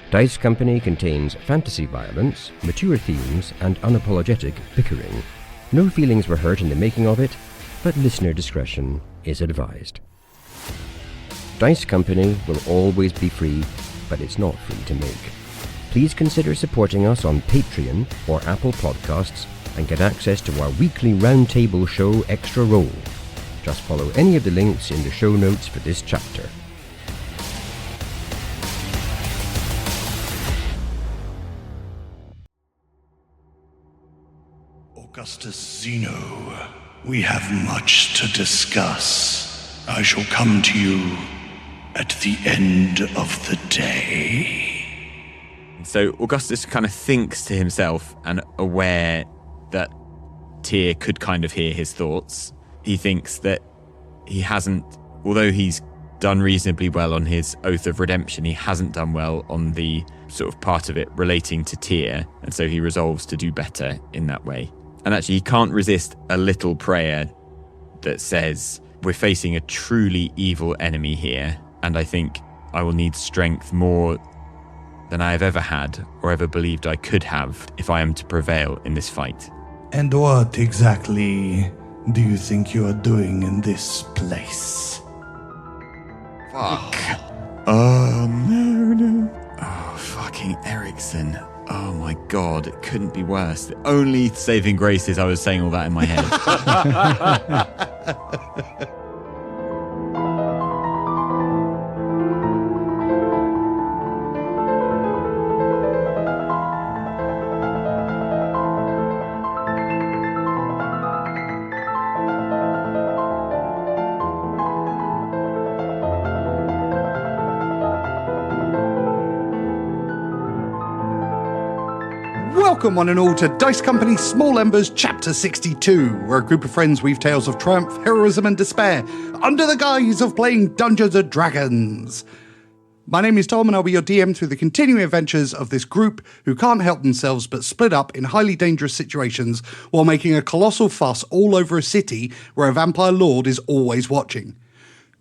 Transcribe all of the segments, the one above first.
Dice Company contains fantasy violence, mature themes, and unapologetic bickering. No feelings were hurt in the making of it, but listener discretion is advised. Dice Company will always be free, but it's not free to make. Please consider supporting us on Patreon or Apple Podcasts and get access to our weekly roundtable show Extra Roll. Just follow any of the links in the show notes for this chapter. Augustus Zeno, we have much to discuss. I shall come to you at the end of the day. So Augustus kind of thinks to himself, and aware that Tyr could kind of hear his thoughts. He thinks that he hasn't, although he's done reasonably well on his Oath of Redemption, he hasn't done well on the sort of part of it relating to Tyr, and so he resolves to do better in that way. And actually, he can't resist a little prayer that says, we're facing a truly evil enemy here, and I think I will need strength more than I have ever had or ever believed I could have if I am to prevail in this fight. And what exactly do you think you are doing in this place? Fuck. Oh, no. Oh, fucking Ericsson. Oh my god, it couldn't be worse. The only saving grace is I was saying all that in my head. Welcome one and all to Dice Company Small Embers Chapter 62, where a group of friends weave tales of triumph, heroism and despair under the guise of playing Dungeons & Dragons. My name is Tom and I'll be your DM through the continuing adventures of this group who can't help themselves but split up in highly dangerous situations while making a colossal fuss all over a city where a vampire lord is always watching.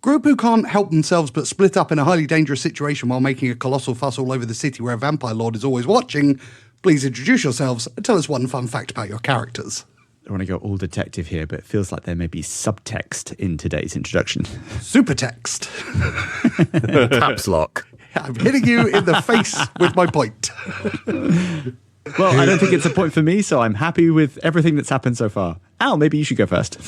Group who can't help themselves but split up in a highly dangerous situation while making a colossal fuss all over the city where a vampire lord is always watching. Please introduce yourselves and tell us one fun fact about your characters. I want to go all detective here, but it feels like there may be subtext in today's introduction. Supertext. Caps lock. I'm hitting you in the face with my point. Well, I don't think it's a point for me, so I'm happy with everything that's happened so far. Al, maybe you should go first.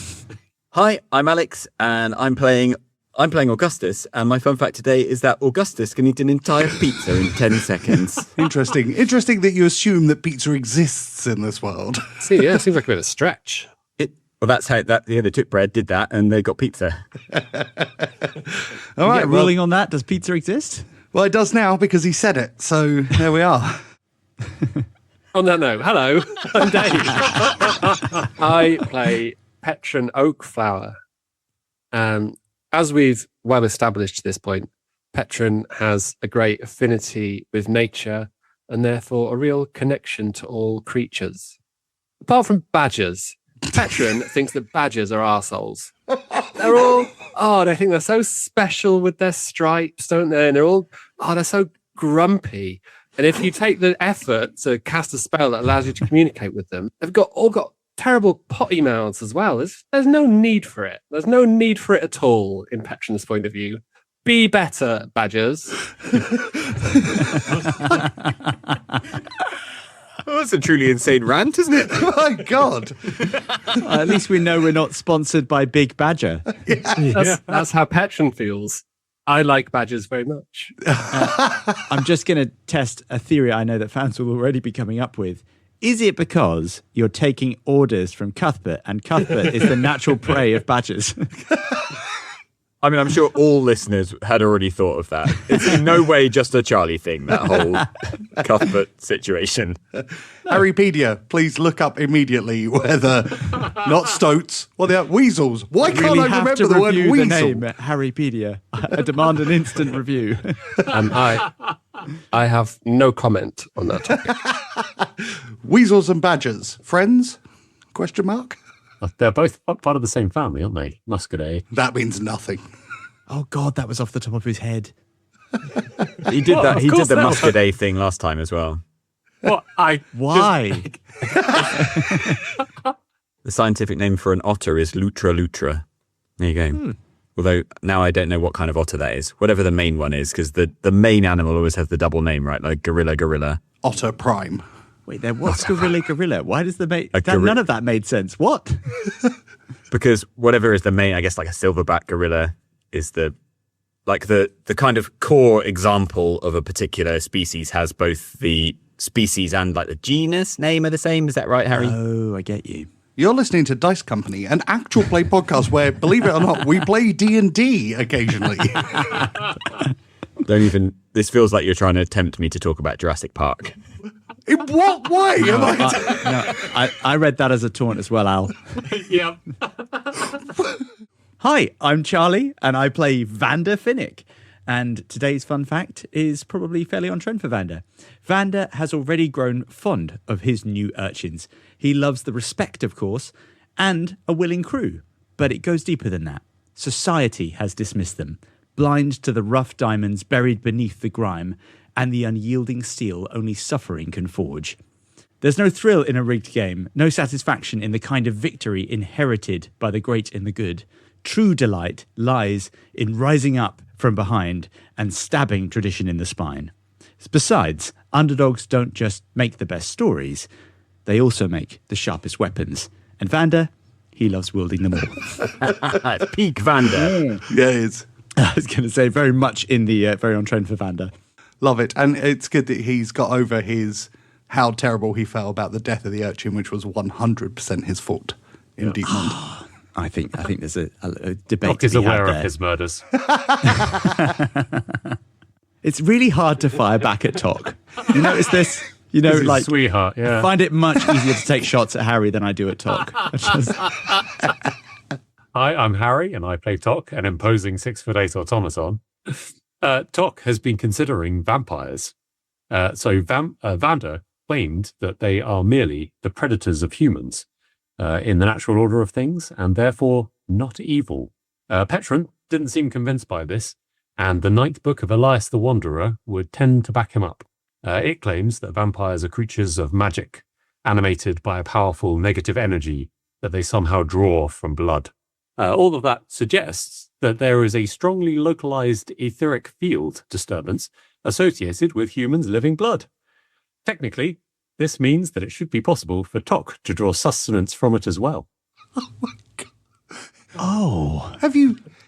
Hi, I'm Alex, and I'm playing Augustus, and my fun fact today is that Augustus can eat an entire pizza in 10 seconds. Interesting that you assume that pizza exists in this world. See, yeah, it seems like a bit of a stretch. Well, that's how they took bread, did that, and they got pizza. All right, ruling on that, does pizza exist? Well, it does now because he said it, so there we are. On that note, hello, I'm Dave. I play Petren Oakflower. As we've well established at this point, Petren has a great affinity with nature and therefore a real connection to all creatures. Apart from badgers, Petren thinks that badgers are arseholes. They think they're so special with their stripes, don't they? And they're so grumpy. And if you take the effort to cast a spell that allows you to communicate with them, they've all got terrible potty mouths as well. There's no need for it. There's no need for it at all in Petren's point of view. Be better, badgers. Oh, that's a truly insane rant, isn't it? My God. At least we know we're not sponsored by Big Badger. That's how Petren feels. I like badgers very much. I'm just going to test a theory I know that fans will already be coming up with. Is it because you're taking orders from Cuthbert and Cuthbert is the natural prey of badgers? I mean, I'm sure all listeners had already thought of that. It's in no way just a Charlie thing, that whole Cuthbert situation. Harrypedia, please look up immediately whether, not stoats, they are weasels. Why can't I remember the word weasel? The name Harrypedia. I demand an instant review. I have no comment on that topic. Weasels and badgers, friends? Question mark? They're both part of the same family, aren't they? Muscadet. That means nothing. Oh, God, that was off the top of his head. He did that. He did the not. muscadet thing last time as well. What? Why? The scientific name for an otter is Lutra lutra. There you go. Although now I don't know what kind of otter that is. Whatever the main one is, because the main animal always has the double name, right? Like gorilla. Otter Prime. Wait, what's gorilla? Why does none of that made sense? What? Because whatever is the main, I guess like a silverback gorilla is the kind of core example of a particular species has both the species and like the genus name are the same. Is that right, Harry? Oh, I get you. You're listening to Dice Company, an actual play podcast where, believe it or not, we play D&D occasionally. This feels like you're trying to tempt me to talk about Jurassic Park. In what way? I read that as a taunt as well, Al. Yeah. Hi, I'm Charlie, and I play Vander Finnick. And today's fun fact is probably fairly on trend for Vander. Vander has already grown fond of his new urchins. He loves the respect, of course, and a willing crew. But it goes deeper than that. Society has dismissed them, blind to the rough diamonds buried beneath the grime and the unyielding steel only suffering can forge. There's no thrill in a rigged game, no satisfaction in the kind of victory inherited by the great and the good. True delight lies in rising up from behind and stabbing tradition in the spine. Besides, underdogs don't just make the best stories, they also make the sharpest weapons. And Vander, he loves wielding them all. Peak Vander. Yeah, it is. I was going to say very much in the very on trend for Vander. Love it. And it's good that he's got over how terrible he felt about the death of the urchin, which was 100% his fault in Deepmont. I think there's a debate. Tock is to be had aware there. of his murders. It's really hard to fire back at Tock. You notice this? You know, He's a like sweetheart, yeah. I find it much easier to take shots at Harry than I do at Tock. Hi, I'm Harry, and I play Tock, an imposing 6'8" automaton. Tock has been considering vampires. Vander claimed that they are merely the predators of humans in the natural order of things, and therefore not evil. Petren didn't seem convinced by this, and the Ninth Book of Elias the Wanderer would tend to back him up. It claims that vampires are creatures of magic, animated by a powerful negative energy that they somehow draw from blood. All of that suggests that there is a strongly localized etheric field disturbance associated with humans' living blood. Technically, this means that it should be possible for Tock to draw sustenance from it as well. Oh my God. Oh.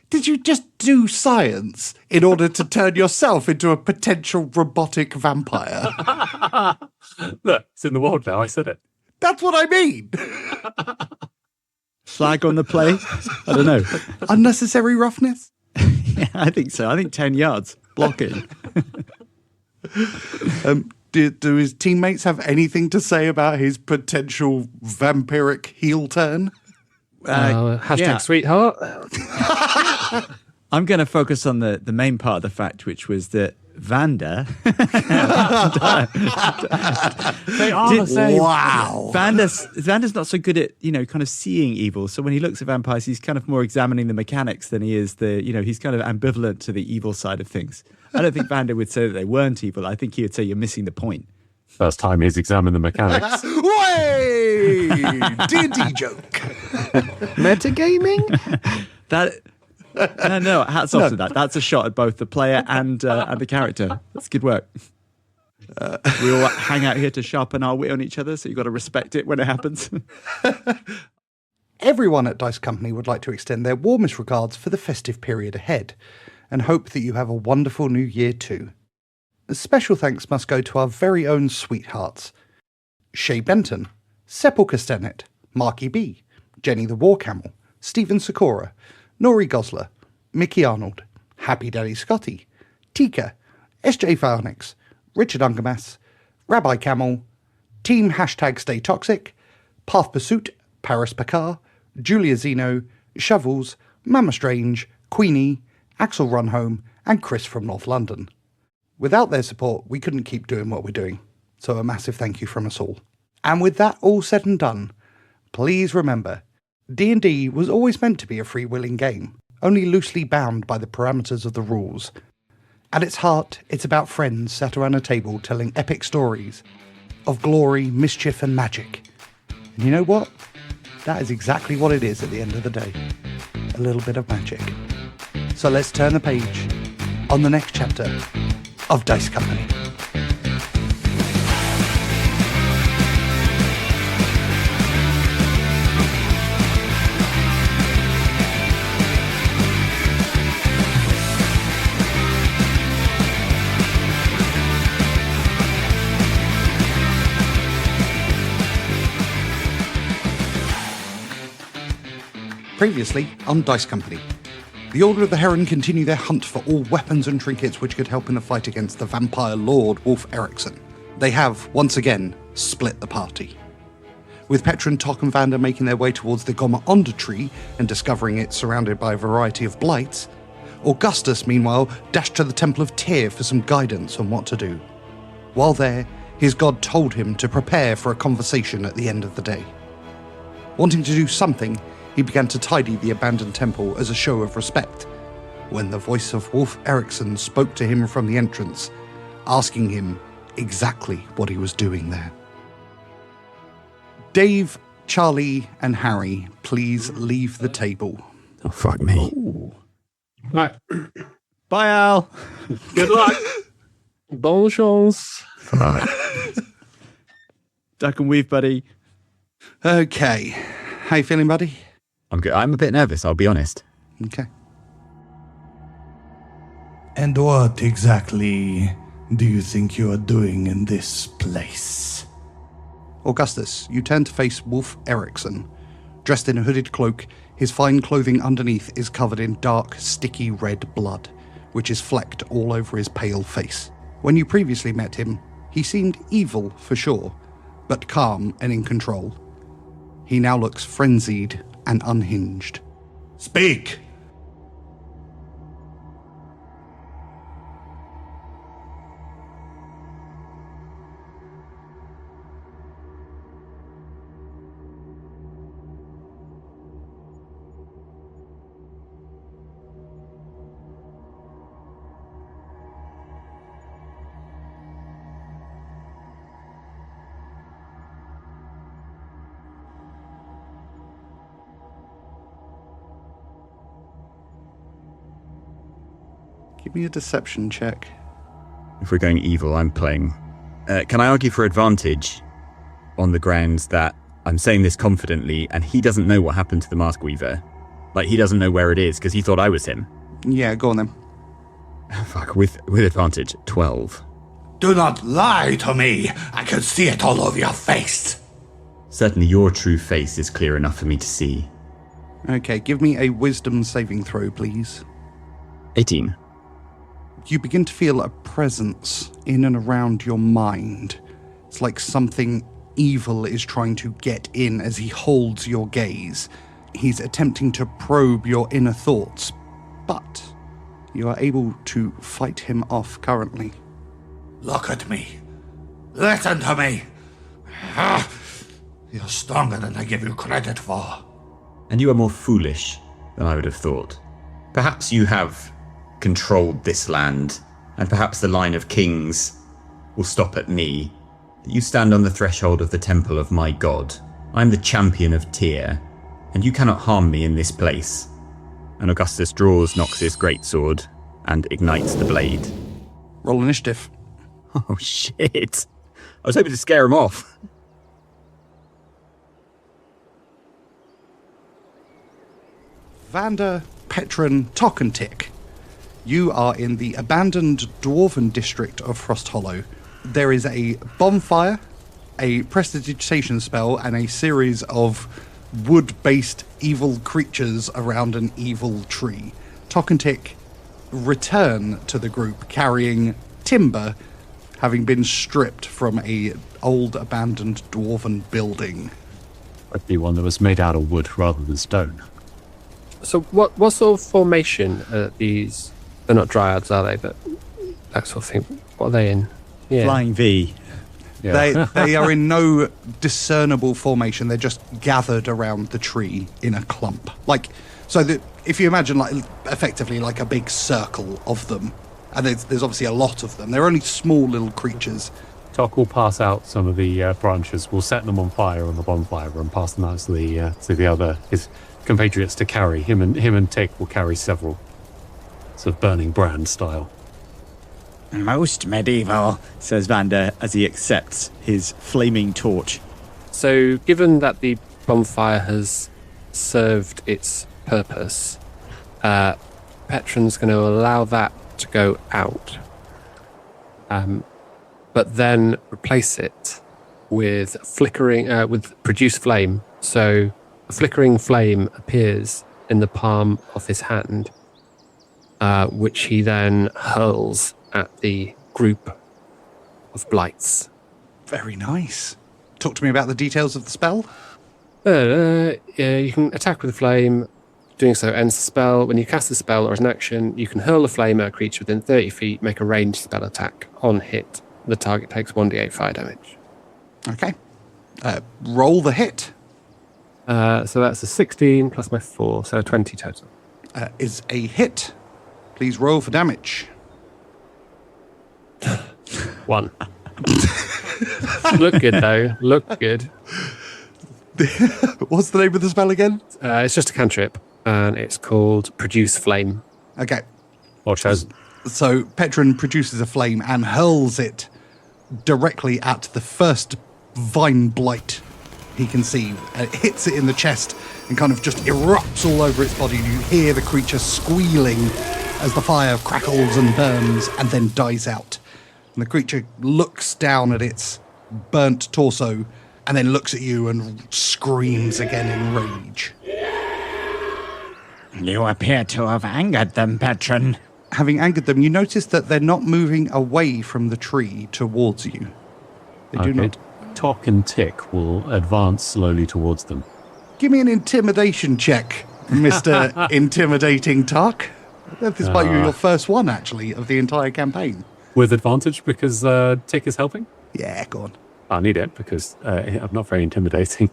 Did you just do science in order to turn yourself into a potential robotic vampire? Look, it's in the world now, I said it. That's what I mean. Flag on the play? I don't know. Unnecessary roughness? Yeah, I think so. I think 10 yards. Blocking. Do his teammates have anything to say about his potential vampiric heel turn? Hashtag sweetheart. I'm going to focus on the main part of the fact, which was that Vander. They are the same. Wow. Vander's not so good at, kind of seeing evil. So when he looks at vampires, he's kind of more examining the mechanics than he is he's kind of ambivalent to the evil side of things. I don't think Vander would say that they weren't evil. I think he would say you're missing the point. First time he's examined the mechanics. Way! D&D joke. Metagaming? No, hats off to that. That's a shot at both the player and the character. That's good work. We all hang out here to sharpen our wit on each other, so you've got to respect it when it happens. Everyone at Dice Company would like to extend their warmest regards for the festive period ahead and hope that you have a wonderful new year too. A special thanks must go to our very own sweethearts. Shay Benton, Sepulchre Stennet, Marky B, Jenny the War Camel, Stephen Sikora, Nori Gosler, Mickey Arnold, Happy Daddy Scotty, Tika, SJ Farnix, Richard Ungermass, Rabbi Camel, Team Stay Toxic, Path Pursuit, Paris Picard, Julia Zeno, Shovels, Mama Strange, Queenie, Axel Runhome, and Chris from North London. Without their support, we couldn't keep doing what we're doing, so a massive thank you from us all. And with that all said and done, please remember, D&D was always meant to be a freewheeling game, only loosely bound by the parameters of the rules. At its heart, it's about friends sat around a table telling epic stories of glory, mischief, and magic. And you know what? That is exactly what it is at the end of the day. A little bit of magic. So let's turn the page on the next chapter of Dice Company. Previously on Dice Company, the Order of the Heron continue their hunt for all weapons and trinkets which could help in the fight against the vampire lord Wolf Eriksson. They have, once again, split the party. With Petren, Tock and Vander making their way towards the Goma Onda tree and discovering it surrounded by a variety of blights, Augustus, meanwhile, dashed to the Temple of Tyr for some guidance on what to do. While there, his god told him to prepare for a conversation at the end of the day. Wanting to do something, he began to tidy the abandoned temple as a show of respect, when the voice of Wolf Eriksson spoke to him from the entrance, asking him exactly what he was doing there. Dave, Charlie, and Harry, please leave the table. Oh, fuck me. Ooh. Right. Bye, Al. Good luck. Bon chance. Fuck. Duck and weave, buddy. Okay, how you feeling, buddy? I'm good. I'm a bit nervous, I'll be honest. Okay. And what exactly do you think you are doing in this place? Augustus, you turn to face Wolf Eriksson. Dressed in a hooded cloak, his fine clothing underneath is covered in dark, sticky red blood, which is flecked all over his pale face. When you previously met him, he seemed evil for sure, but calm and in control. He now looks frenzied and unhinged. Speak! Give me a deception check. If we're going evil, I'm playing. Can I argue for advantage on the grounds that I'm saying this confidently and he doesn't know what happened to the Mask Weaver? Like, he doesn't know where it is because he thought I was him. Yeah, go on then. Fuck, with advantage, 12. Do not lie to me! I can see it all over your face! Certainly your true face is clear enough for me to see. Okay, give me a wisdom saving throw, please. 18. You begin to feel a presence in and around your mind. It's like something evil is trying to get in as he holds your gaze. He's attempting to probe your inner thoughts, but you are able to fight him off currently. Look at me. Listen to me. You're stronger than I give you credit for. And you are more foolish than I would have thought. Perhaps you have controlled this land, and perhaps the line of kings will stop at me. You stand on the threshold of the temple of my god. I am the champion of Tyr, and you cannot harm me in this place. And Augustus draws Nox's greatsword and ignites the blade. Roll initiative. Oh shit. I was hoping to scare him off. Vander, Petren, Tock and Tick. You are in the abandoned dwarven district of Frost Hollow. There is a bonfire, a prestidigitation spell, and a series of wood-based evil creatures around an evil tree. Tock and Tick return to the group carrying timber, having been stripped from a old abandoned dwarven building. Might be one that was made out of wood rather than stone. So what sort of formation are these? They're not dryads, are they? But that sort of thing. What are they in? Yeah. Flying V. Yeah. They are in no discernible formation. They're just gathered around the tree in a clump. Like, so that if you imagine like effectively like a big circle of them, And there's obviously a lot of them. They're only small little creatures. Tock will pass out some of the branches. We'll set them on fire on the bonfire and pass them out to his compatriots to carry. Him and Tick will carry several, sort of burning brand style. Most medieval, says Vander as he accepts his flaming torch. So, given that the bonfire has served its purpose, Petren's going to allow that to go out, but then replace it with with produce flame. So, a flickering flame appears in the palm of his hand, which he then hurls at the group of blights. Very nice. Talk to me about the details of the spell. You can attack with a flame. Doing so ends the spell. When you cast the spell or as an action, you can hurl a flame at a creature within 30 feet, make a ranged spell attack. On hit, the target takes 1d8 fire damage. Okay. Roll the hit. So that's a 16 plus my 4, so 20 total. Is a hit. Please roll for damage. 1. Look good, though. Look good. What's the name of the spell again? It's just a cantrip, and it's called Produce Flame. Okay. Or chosen. So Petren produces a flame and hurls it directly at the first vine blight he can see. It hits it in the chest and kind of just erupts all over its body. You hear the creature squealing as the fire crackles and burns and then dies out. And the creature looks down at its burnt torso and then looks at you and screams again in rage. You appear to have angered them, Petren. Having angered them, you notice that they're not moving away from the tree towards you. They do not. Tock and Tick will advance slowly towards them. Give me an intimidation check, Mr. Intimidating Tock. This might be your first one, actually, of the entire campaign. With advantage because Tick is helping? Yeah, go on. I need it because I'm not very intimidating,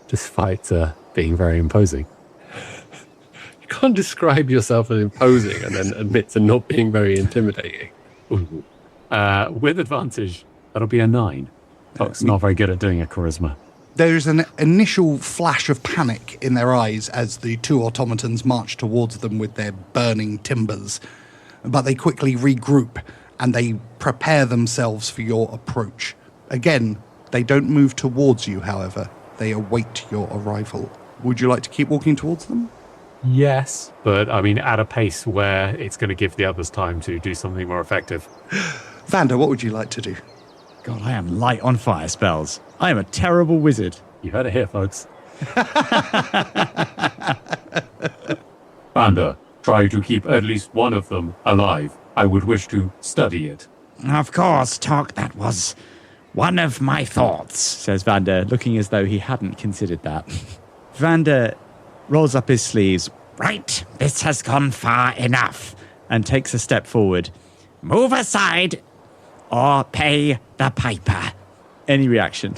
despite being very imposing. You can't describe yourself as imposing and then admit to not being very intimidating. With advantage, that'll be a 9. Tock's not very good at doing a charisma. There's an initial flash of panic in their eyes as the two automatons march towards them with their burning timbers. But they quickly regroup and they prepare themselves for your approach. Again, they don't move towards you, however. They await your arrival. Would you like to keep walking towards them? Yes, but I mean at a pace where it's going to give the others time to do something more effective. Vander, what would you like to do? God, I am light on fire spells. I am a terrible wizard. You heard it here, folks. Vander, try to keep at least one of them alive. I would wish to study it. Of course, Tock, that was one of my thoughts. Says Vander, looking as though he hadn't considered that. Vander rolls up his sleeves. Right, this has gone far enough. And takes a step forward. Move aside or pay the piper. Any reaction?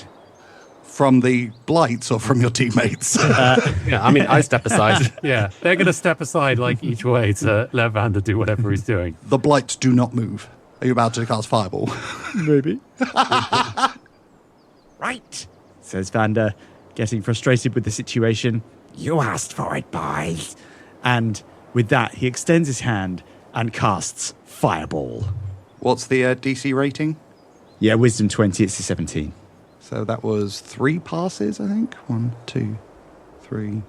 From the blights or from your teammates? Yeah, I mean, I step aside. Yeah, they're going to step aside like each way to let Vander do whatever he's doing. The blights do not move. Are you about to cast Fireball? Maybe. Right, says Vander, getting frustrated with the situation. you asked for it, boys. And with that, he extends his hand and casts Fireball. What's the DC rating? Yeah, Wisdom 20, it's a 17. So that was 3 passes, I think. 1, 2, 3.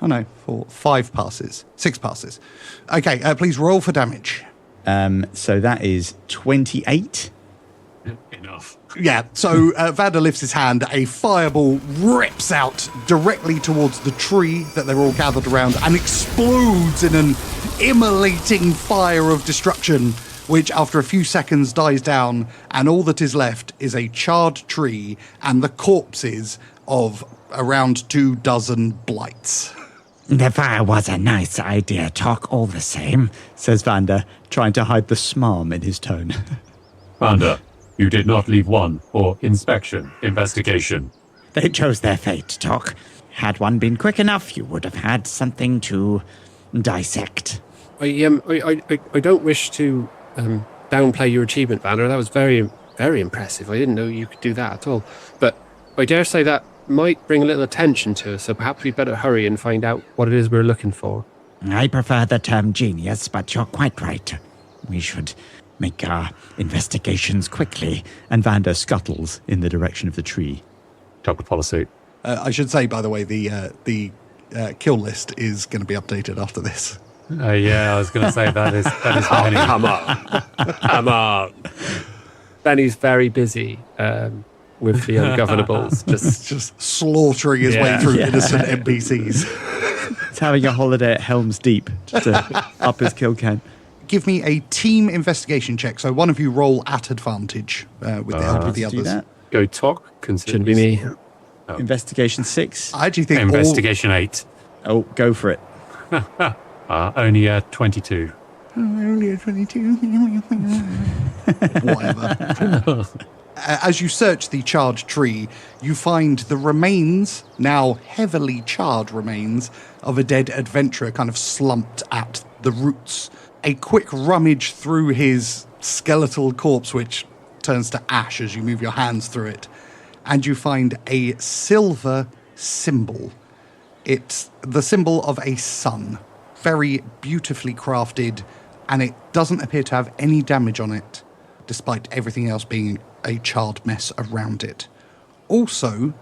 Oh no, 4, 5 passes. 6 passes. Okay, please roll for damage. So that is 28. Enough. Yeah, so Vander lifts his hand, a fireball rips out directly towards the tree that they're all gathered around and explodes in an immolating fire of destruction, which after a few seconds dies down, and all that is left is a charred tree and the corpses of around 24 blights. The fire was a nice idea, Tock, all the same, says Vander, trying to hide the smarm in his tone. Vander, you did not leave one for investigation. They chose their fate, Tock. Had one been quick enough, you would have had something to dissect. I don't wish to downplay your achievement, Vander. That was very, very impressive. I didn't know you could do that at all. But I dare say that might bring a little attention to us, so perhaps we'd better hurry and find out what it is we're looking for. I prefer the term genius, but you're quite right. We should make our investigations quickly. And Vander scuttles in the direction of the tree. Tock would follow suit. I should say, by the way, the kill list is going to be updated after this. Yeah, I was going to say that is Benny. Come on. Benny's very busy with the ungovernables. Just slaughtering his way through innocent NPCs. He's having a holiday at Helm's Deep just to up his kill count. Give me a team investigation check. So one of you roll at advantage with the help of the Do others. that. Go Tock. Shouldn't be me. Investigation 6. I actually think Investigation 8. Oh, go for it. Only 22. Only a 22. Whatever. As you search the charred tree, you find the remains, now heavily charred remains, of a dead adventurer kind of slumped at the roots. A quick rummage through his skeletal corpse, which turns to ash as you move your hands through it, and you find a silver symbol. It's the symbol of a sun, very beautifully crafted, and it doesn't appear to have any damage on it, despite everything else being a charred mess around it. Also,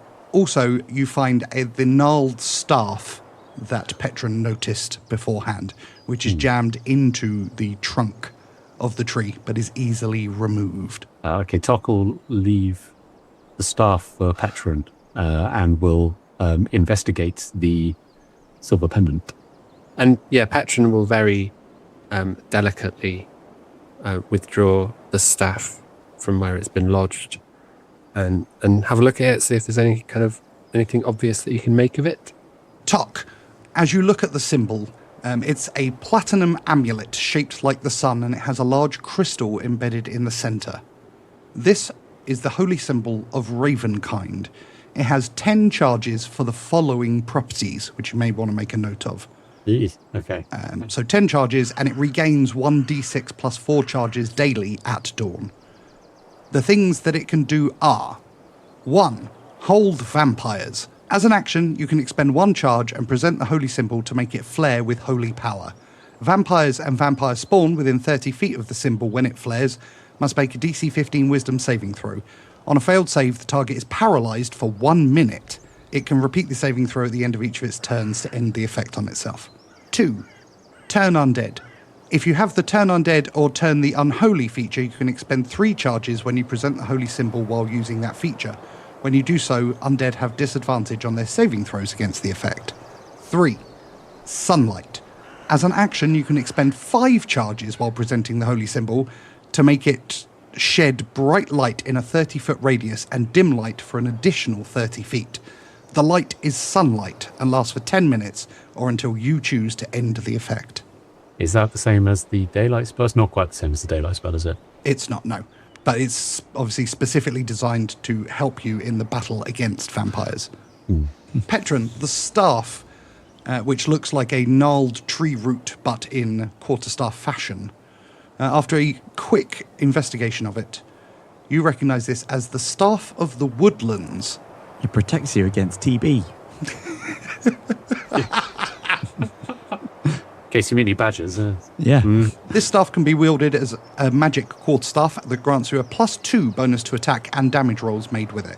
you find the gnarled staff that Petren noticed beforehand, which is jammed into the trunk of the tree, but is easily removed. Okay, Tock will leave the staff for Petren and will investigate the silver pendant. And Petren will very delicately withdraw the staff from where it's been lodged and have a look at it, see if there's anything obvious that you can make of it. Tock, as you look at the symbol, it's a platinum amulet shaped like the sun, and it has a large crystal embedded in the center. This is the holy symbol of Ravenkind. It has 10 charges for the following properties, which you may want to make a note of. Okay. So 10 charges, and it regains 1d6 plus 4 charges daily at dawn. The things that it can do are: 1. Hold vampires. As an action, you can expend 1 charge and present the holy symbol to make it flare with holy power. Vampires and vampire spawn within 30 feet of the symbol when it flares must make a DC 15 wisdom saving throw. On a failed save, the target is paralyzed for 1 minute. It can repeat the saving throw at the end of each of its turns to end the effect on itself. 2. Turn undead. If you have the turn undead or turn the unholy feature, you can expend 3 charges when you present the holy symbol while using that feature. When you do so, undead have disadvantage on their saving throws against the effect. 3. Sunlight. As an action, you can expend 5 charges while presenting the holy symbol to make it shed bright light in a 30-foot radius and dim light for an additional 30 feet. The light is sunlight and lasts for 10 minutes or until you choose to end the effect. Is that the same as the daylight spell? It's not quite the same as the daylight spell, is it? It's not, no. But it's obviously specifically designed to help you in the battle against vampires. Petren, the staff, which looks like a gnarled tree root but in quarterstaff fashion, after a quick investigation of it, you recognize this as the Staff of the Woodlands. It protects you against TB. In case you meet any badgers. Yeah. This staff can be wielded as a magic quarterstaff that grants you a +2 bonus to attack and damage rolls made with it.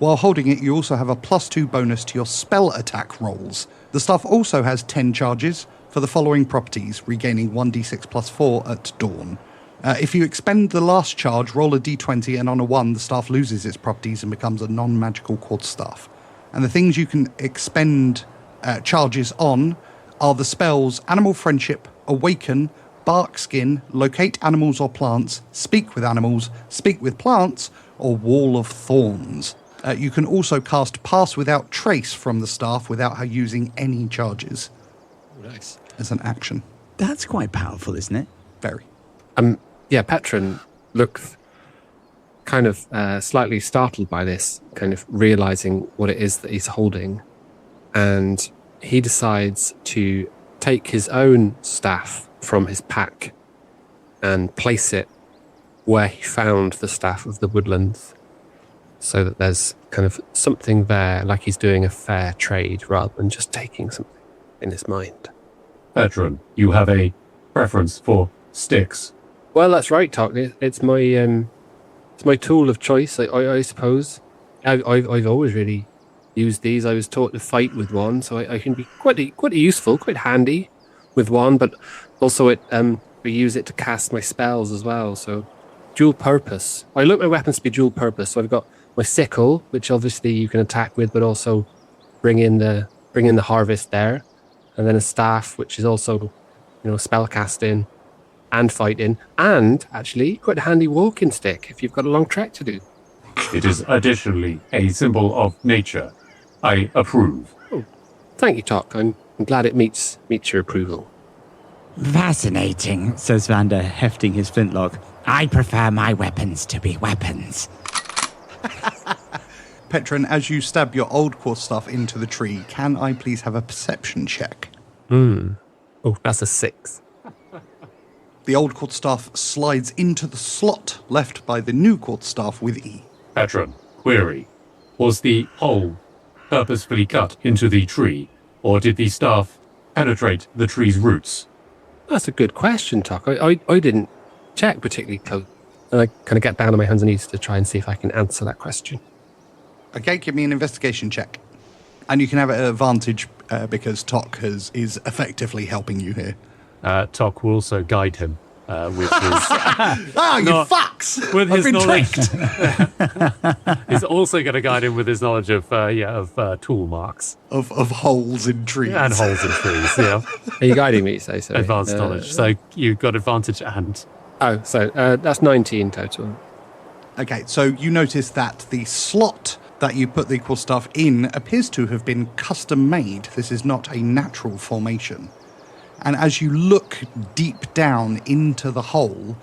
While holding it, you also have a +2 bonus to your spell attack rolls. The staff also has 10 charges for the following properties, regaining 1d6 plus 4 at dawn. If you expend the last charge, roll a d20, and on a 1, the staff loses its properties and becomes a non-magical quarterstaff. And the things you can expend charges on are the spells Animal Friendship, Awaken, Bark Skin, Locate Animals or Plants, Speak with Animals, Speak with Plants, or Wall of Thorns. You can also cast Pass Without Trace from the staff without her using any charges. Nice. As an action. That's quite powerful, isn't it? Very. Petren looks kind of slightly startled by this, kind of realizing what it is that he's holding. And he decides to take his own staff from his pack and place it where he found the Staff of the Woodlands, so that there's kind of something there, like he's doing a fair trade rather than just taking something in his mind. Petren, you have a preference for sticks. Well, that's right, Tock. It's my tool of choice, I suppose. I've always really used these. I was taught to fight with one, so I can be quite useful, quite handy with one, but also we use it to cast my spells as well, so dual purpose. I look at my weapons to be dual purpose, so I've got my sickle, which obviously you can attack with, but also bring in the harvest there, and then a staff, which is also, spell casting and fighting, and actually quite a handy walking stick if you've got a long trek to do. It is additionally a symbol of nature. I approve. Oh, thank you, Tock. I'm glad it meets your approval. Fascinating, says Vander, hefting his flintlock. I prefer my weapons to be weapons. Petren, as you stab your old quarterstaff into the tree, can I please have a perception check? Oh, that's a 6. The old quarterstaff slides into the slot left by the new quarterstaff with E. Petren, query. Was the hole purposefully cut into the tree, or did the staff penetrate the tree's roots? That's a good question, Tock. I didn't check particularly close. And I kind of get down on my hands and knees to try and see if I can answer that question. Okay, give me an investigation check. And you can have it at advantage because Tock is effectively helping you here. Tock will also guide him with his... Fucks! With his I've been knowledge. tricked. He's also going to guide him with his knowledge of tool marks. Of holes in trees. And holes in trees, yeah. Are you guiding me, say so? Advanced knowledge. So you've got advantage and... Oh, so that's 19 total. Okay, so you notice that the slot that you put the quarterstaff in appears to have been custom made. This is not a natural formation. And as you look deep down into the hole,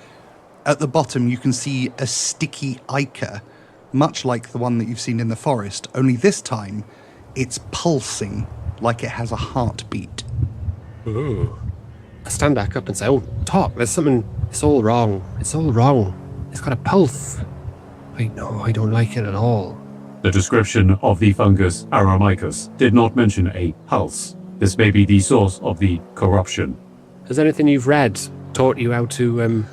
at the bottom you can see a sticky ichor, much like the one that you've seen in the forest, only this time it's pulsing like it has a heartbeat. Ooh. I stand back up and say, "Oh, Tock, there's something, it's all wrong. It's all wrong. It's got a pulse. I don't like it at all." The description of the fungus Aramicus did not mention a pulse. This may be the source of the corruption. Has anything you've read taught you how to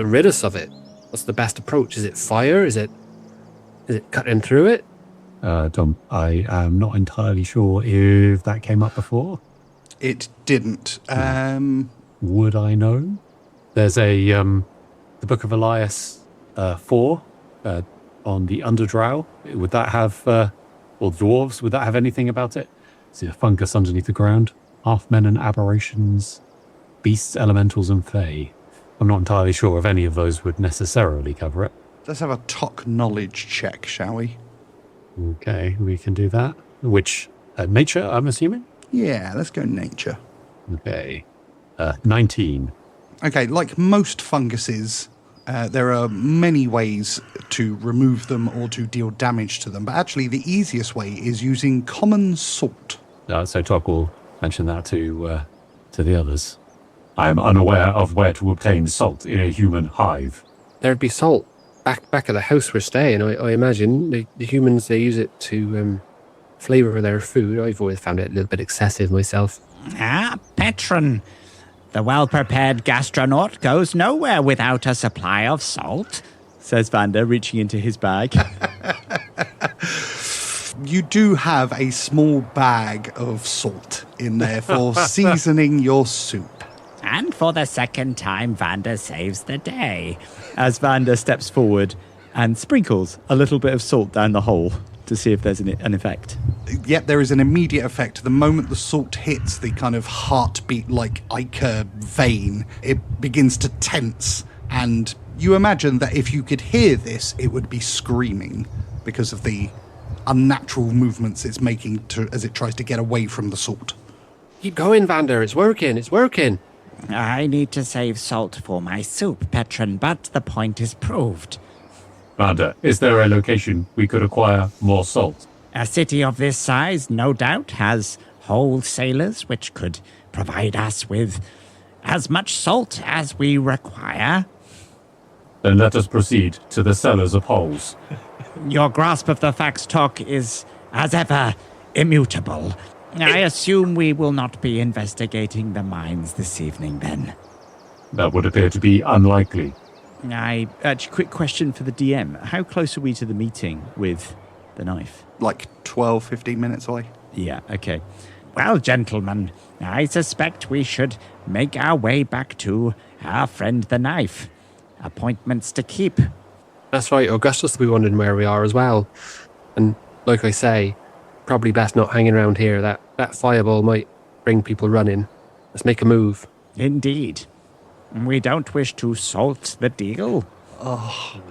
rid us of it? What's the best approach? Is it fire? Is it cutting through it? Tom, I am not entirely sure if that came up before. It didn't. Would I know? There's the Book of Elias 4 on the Underdrow. Would that have, or dwarves, would that have anything about it? Is it a fungus underneath the ground? Half men and aberrations, beasts, elementals, and fae. I'm not entirely sure if any of those would necessarily cover it. Let's have a Tock knowledge check, shall we? Okay, we can do that. Which, nature, I'm assuming? Yeah, let's go nature. Okay. 19. Okay, like most funguses, there are many ways to remove them or to deal damage to them, but actually the easiest way is using common salt. So Tock will mention that to the others. I am unaware of where to obtain salt in a human hive. There'd be salt back at the house we're staying. I imagine the humans, they use it to flavour their food. I've always found it a little bit excessive myself. Petren. The well-prepared gastronaut goes nowhere without a supply of salt, says Vander, reaching into his bag. You do have a small bag of salt in there for seasoning your soup. And for the second time, Vander saves the day. As Vander steps forward and sprinkles a little bit of salt down the hole to see if there's an effect. Yep, there is an immediate effect. The moment the salt hits the kind of heartbeat like ichor vein, it begins to tense. And you imagine that if you could hear this, it would be screaming because of the unnatural movements it's making as it tries to get away from the salt. Keep going, Vander. It's working. It's working. I need to save salt for my soup, Petren, but the point is proved. Vander, is there a location we could acquire more salt? A city of this size, no doubt, has wholesalers which could provide us with as much salt as we require. Then let us proceed to the cellars of holes. Your grasp of the facts, Tock, is, as ever, immutable. I assume we will not be investigating the mines this evening, then. That would appear to be unlikely. Quick question for the DM. How close are we to the meeting with the knife? Like 12, 15 minutes away. Yeah, okay. Well, gentlemen, I suspect we should make our way back to our friend the knife. Appointments to keep. That's right, Augustus will be wondering where we are as well. And like I say, probably best not hanging around here. That fireball might bring people running. Let's make a move. Indeed. We don't wish to salt the deal. Oh.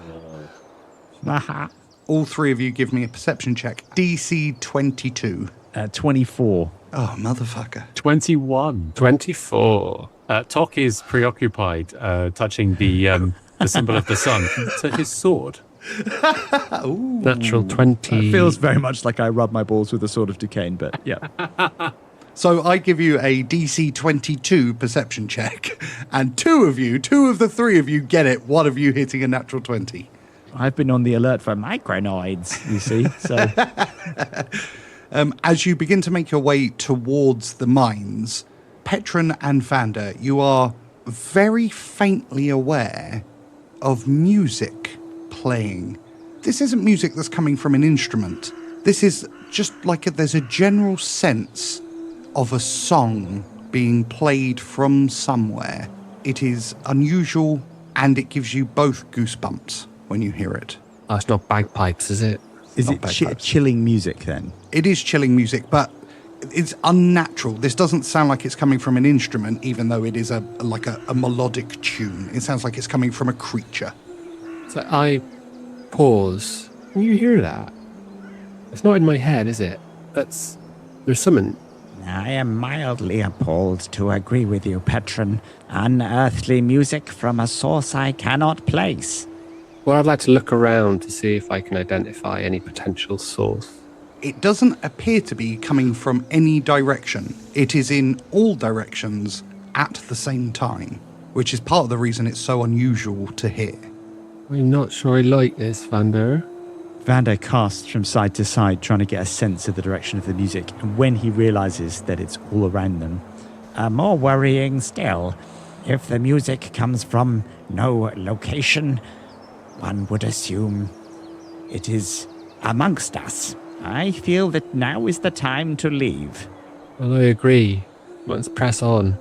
Aha. All three of you give me a perception check. DC 22. 24. Oh, motherfucker. 21. 24. Tock is preoccupied, touching the symbol of the sun to his sword. Natural 20. It feels very much like I rub my balls with a sword of Duquesne, but yeah. So I give you a DC 22 perception check, and two of the three of you get it, one of you hitting a natural 20. I've been on the alert for micronoids, you see, so... As you begin to make your way towards the mines, Petren and Vander, you are very faintly aware of music playing. This isn't music that's coming from an instrument. This is just like there's a general sense of a song being played from somewhere. It is unusual, and it gives you both goosebumps when you hear it. Oh, it's not bagpipes, is it? Is it chilling music then? It is chilling music, but it's unnatural. This doesn't sound like it's coming from an instrument, even though it is a melodic tune. It sounds like it's coming from a creature. So I pause. Can you hear that? It's not in my head, is it? There's something. I am mildly appalled to agree with you, Petren. Unearthly music from a source I cannot place. Well, I'd like to look around to see if I can identify any potential source. It doesn't appear to be coming from any direction. It is in all directions at the same time, which is part of the reason it's so unusual to hear. I'm not sure I like this, Vander. Vander casts from side to side, trying to get a sense of the direction of the music, and when he realizes that it's all around them... More worrying still, if the music comes from no location, one would assume it is amongst us. I feel that now is the time to leave. Well, I agree. Let's press on.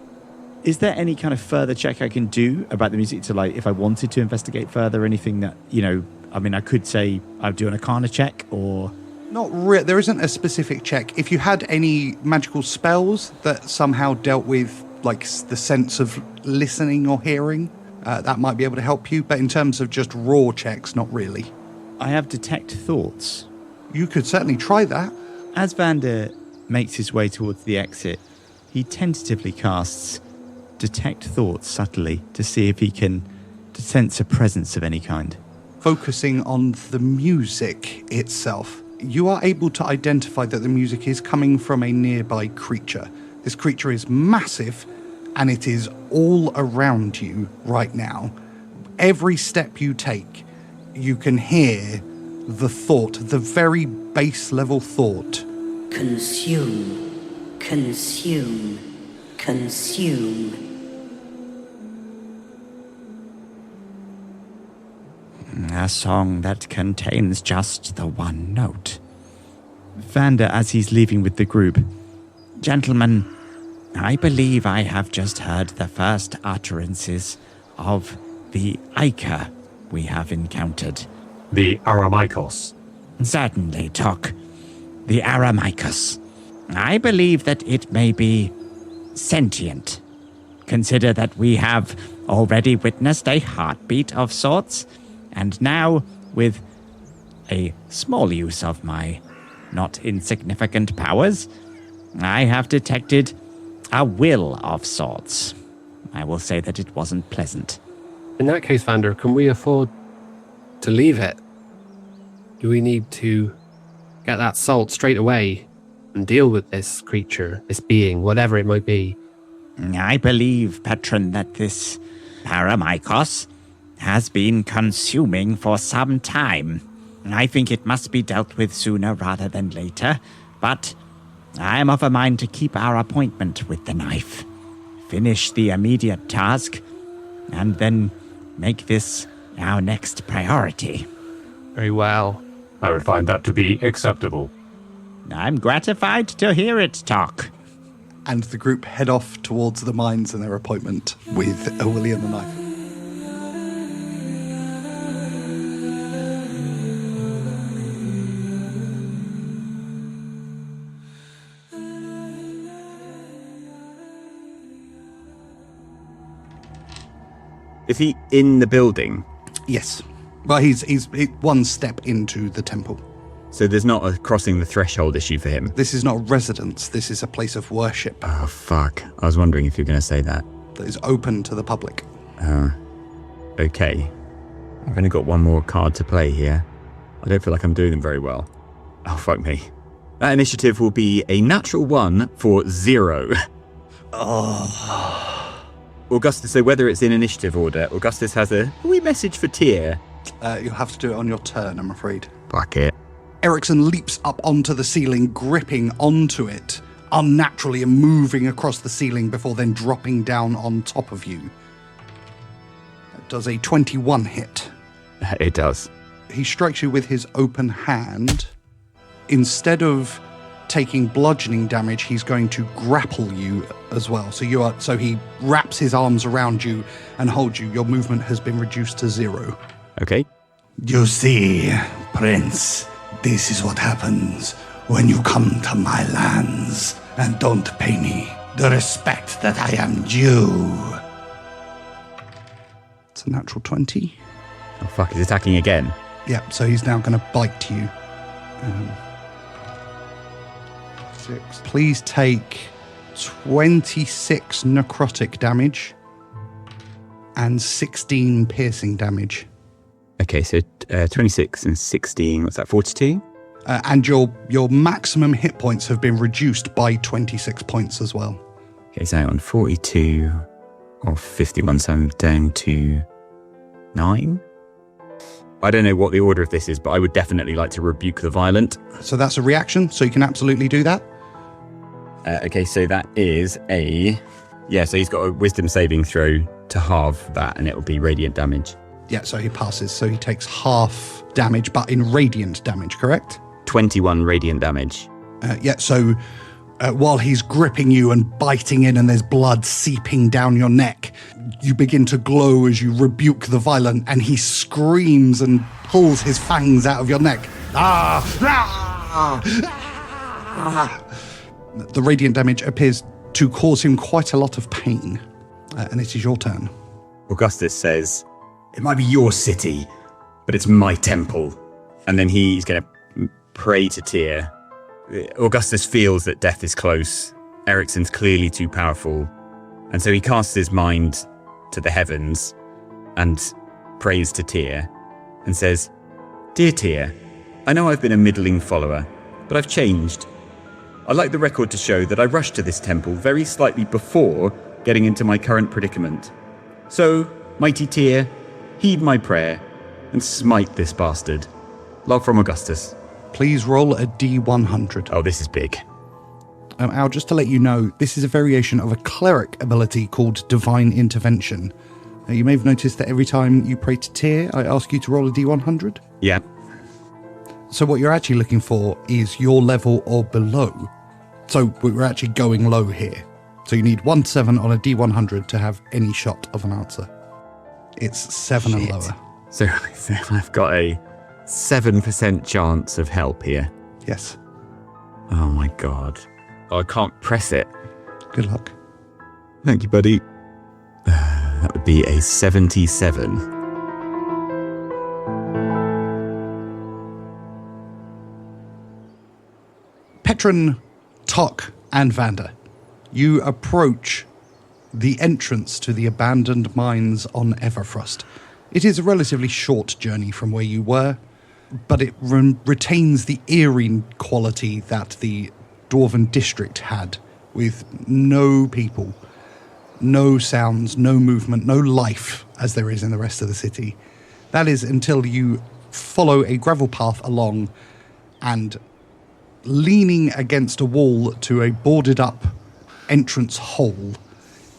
Is there any kind of further check I can do about the music to, like, if I wanted to investigate further, anything that, you know, I mean, I could say I'd do an Arcana check, or... There isn't a specific check. If you had any magical spells that somehow dealt with, like, the sense of listening or hearing, that might be able to help you. But in terms of just raw checks, not really. I have Detect Thoughts. You could certainly try that. As Vander makes his way towards the exit, he tentatively casts Detect Thoughts subtly to see if he can sense a presence of any kind. Focusing on the music itself, you are able to identify that the music is coming from a nearby creature. This creature is massive, and it is all around you right now. Every step you take, you can hear the thought, the very base level thought. Consume, consume, consume. A song that contains just the one note. Vander, as he's leaving with the group. Gentlemen, I believe I have just heard the first utterances of the Ica we have encountered. The Aramikos. Certainly, Tock. The Aramikos. I believe that it may be sentient. Consider that we have already witnessed a heartbeat of sorts, and now, with a small use of my not insignificant powers, I have detected a will of sorts. I will say that it wasn't pleasant. In that case, Vander, can we afford to leave it? Do we need to get that salt straight away and deal with this creature, this being, whatever it might be? I believe, Petren, that this Paramykos has been consuming for some time. I think it must be dealt with sooner rather than later, but I am of a mind to keep our appointment with the knife, finish the immediate task, and then make this our next priority. Very well. I would find that to be acceptable. I'm gratified to hear it, Tock. And the group head off towards the mines and their appointment with a Willie and the knife. Is he in the building? Yes. Well, he's one step into the temple. So there's not a crossing the threshold issue for him? This is not a residence. This is a place of worship. Oh, fuck. I was wondering if you were going to say that. That is open to the public. Okay. I've only got one more card to play here. I don't feel like I'm doing them very well. Oh, fuck me. That initiative will be a natural 1 for 0. Oh. Augustus, so whether it's in initiative order, Augustus has a wee message for Tyr. You'll have to do it on your turn, I'm afraid. Fuck it. Ericsson leaps up onto the ceiling, gripping onto it unnaturally and moving across the ceiling before then dropping down on top of you. That does a 21 hit. It does. He strikes you with his open hand. Instead of taking bludgeoning damage, he's going to grapple you as well. So he wraps his arms around you and holds you. Your movement has been reduced to 0. Okay. You see, Prince, this is what happens when you come to my lands and don't pay me the respect that I am due. It's a natural 20. Oh, fuck, he's attacking again. Yeah, so he's now going to bite you. 6. Please take 26 necrotic damage and 16 piercing damage. Okay, so 26 and 16, what's that, 42? And your maximum hit points have been reduced by 26 points as well. Okay, so on 42 or 51, so I'm down to 9. I don't know what the order of this is, but I would definitely like to rebuke the violent. So that's a reaction, so you can absolutely do that. Okay, so that is so he's got a wisdom saving throw to halve that, and it will be radiant damage. Yeah, so he passes. So he takes half damage, but in radiant damage, correct? 21 radiant damage. So while he's gripping you and biting in and there's blood seeping down your neck, you begin to glow as you rebuke the violent, and he screams and pulls his fangs out of your neck. The radiant damage appears to cause him quite a lot of pain. And it is your turn. Augustus says, "It might be your city, but it's my temple." And then he's going to pray to Tyr. Augustus feels that death is close. Ericsson's clearly too powerful. And so he casts his mind to the heavens and prays to Tyr and says, "Dear Tyr, I know I've been a middling follower, but I've changed. I'd like the record to show that I rushed to this temple very slightly before getting into my current predicament. So, mighty Tyr, heed my prayer and smite this bastard. Love from Augustus." Please roll a D100. Oh, this is big. Al, just to let you know, this is a variation of a cleric ability called Divine Intervention. You may have noticed that every time you pray to Tyr, I ask you to roll a D100. Yeah. So what you're actually looking for is your level or below. So we're actually going low here. So you need 1 7 on a D100 to have any shot of an answer. It's 7 and lower. So I've got a 7% chance of help here. Yes. Oh my god. Oh, I can't press it. Good luck. Thank you, buddy. That would be a 77. Petren, Tock, and Vander, you approach the entrance to the abandoned mines on Everfrost. It is a relatively short journey from where you were, but it retains the eerie quality that the Dwarven district had, with no people. no sounds, no movement, no life as there is in the rest of the city. That is until you follow a gravel path along, and leaning against a wall to a boarded up entrance hole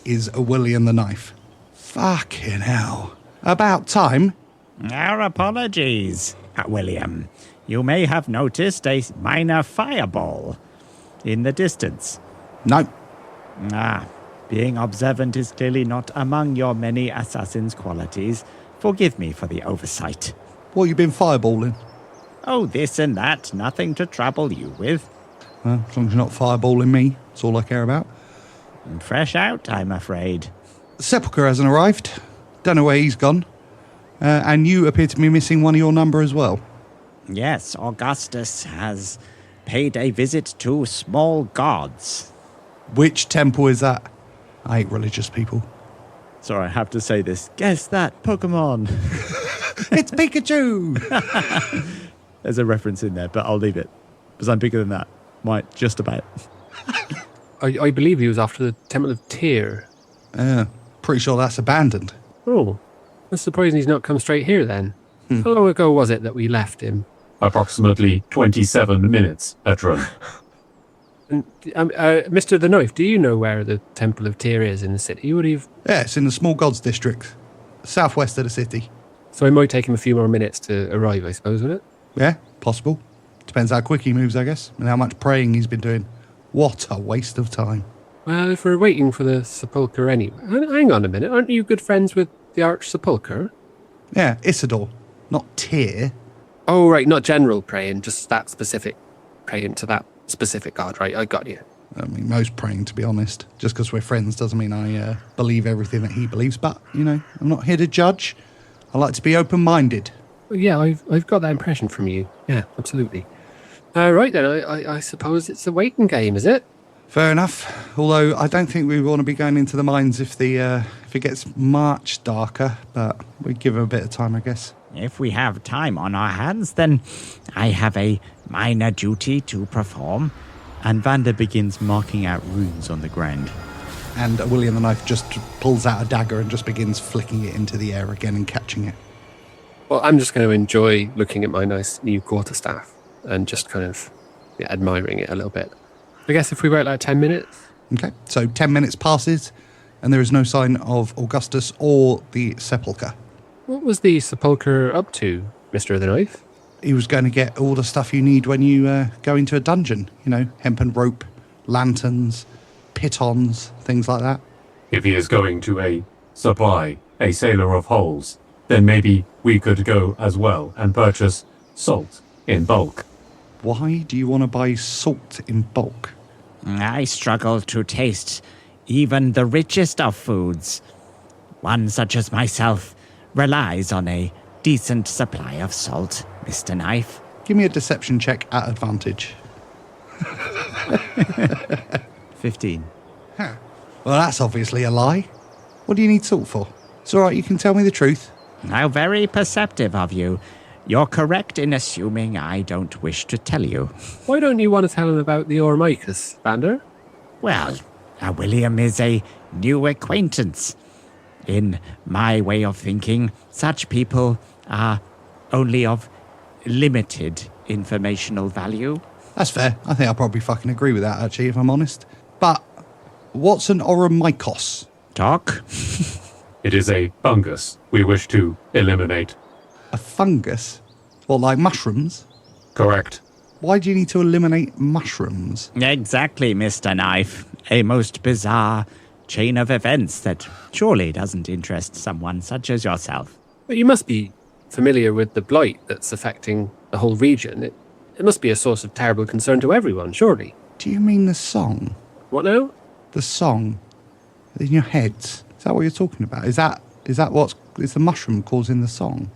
is a William the Knife. Fucking hell. About time. Our apologies, William. You may have noticed a minor fireball in the distance. No. Being observant is clearly not among your many assassin's qualities. Forgive me for the oversight. What you been fireballing? Oh, this and that, nothing to trouble you with. Well, as long as you're not fireballing me, that's all I care about. Fresh out, I'm afraid. Sepulchre hasn't arrived. Don't know where he's gone. And you appear to be missing one of your number as well. Yes, Augustus has paid a visit to small gods. Which temple is that? I hate religious people. Sorry, I have to say this. Guess that Pokemon. It's Pikachu! There's a reference in there, but I'll leave it. Because I'm bigger than that. Might just about. I believe he was after the Temple of Tyr. Pretty sure that's abandoned. Oh, that's surprising he's not come straight here then. How long ago was it that we left him? Approximately 27 minutes, Petren. Mr. the Knife, do you know where the Temple of Tyr is in the city? Would he have... Yeah, it's in the Small Gods district, southwest of the city. So it might take him a few more minutes to arrive, I suppose, would it? Yeah, possible. Depends how quick he moves, I guess, and how much praying he's been doing. What a waste of time. Well, if we're waiting for the Sepulchre anyway... Hang on a minute, aren't you good friends with the Arch Sepulchre? Yeah, Isidore, not Tyr. Oh, right, not general praying, just that specific praying to that specific god, right? I got you. I mean, most praying, to be honest. Just because we're friends doesn't mean I believe everything that he believes, but, you know, I'm not here to judge. I like to be open-minded. Well, yeah, I've got that impression from you. Yeah, absolutely. Right then, I suppose it's a waiting game, is it? Fair enough. Although I don't think we want to be going into the mines if it gets much darker, but we give him a bit of time, I guess. If we have time on our hands, then I have a minor duty to perform. And Vander begins marking out runes on the ground. And William the Knife just pulls out a dagger and just begins flicking it into the air again and catching it. Well, I'm just going to enjoy looking at my nice new quarterstaff and just kind of admiring it a little bit. I guess if we wait like 10 minutes. Okay, so 10 minutes passes and there is no sign of Augustus or the Sepulchre. What was the Sepulchre up to, Mr. the Knife? He was going to get all the stuff you need when you go into a dungeon. You know, hempen rope, lanterns, pitons, things like that. If he is going to supply a sailor of holes, then maybe we could go as well and purchase salt in bulk. Why do you want to buy salt in bulk? I struggle to taste even the richest of foods. One such as myself relies on a decent supply of salt, Mr. Knife. Give me a deception check at advantage. 15. Huh. Well, that's obviously a lie. What do you need salt for? It's all right, you can tell me the truth. How very perceptive of you. You're correct in assuming I don't wish to tell you. Why don't you want to tell him about the Ormicus, Vander? Well, William is a new acquaintance. In my way of thinking, such people are only of limited informational value. That's fair. I think I'll probably fucking agree with that, actually, if I'm honest. But what's an Oromikos? Tock? It is a fungus we wish to eliminate. A fungus? What, like mushrooms? Correct. Why do you need to eliminate mushrooms? Exactly, Mr. Knife. A most bizarre chain of events that surely doesn't interest someone such as yourself. But you must be familiar with the blight that's affecting the whole region. It must be a source of terrible concern to everyone, surely. Do you mean the song? What now? The song in your heads. Is that what you're talking about? Is that is the mushroom causing the song?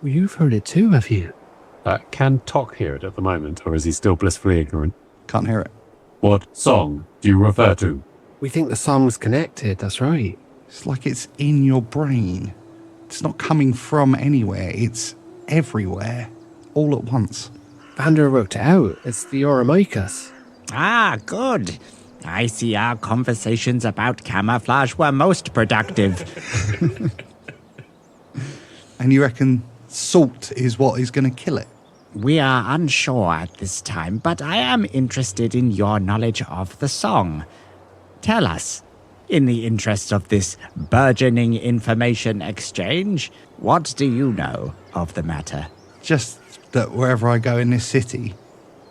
Well, you've heard it too, have you? Can Tock hear it at the moment, or is he still blissfully ignorant? Can't hear it. What song do you refer to? We think the song's connected, that's right. It's like it's in your brain. It's not coming from anywhere. It's everywhere, all at once. Vander wrote it out. It's the Oromicus. Ah, good. I see our conversations about camouflage were most productive. And you reckon salt is what is going to kill it? We are unsure at this time, but I am interested in your knowledge of the song. Tell us, in the interest of this burgeoning information exchange, what do you know of the matter? Just that wherever I go in this city,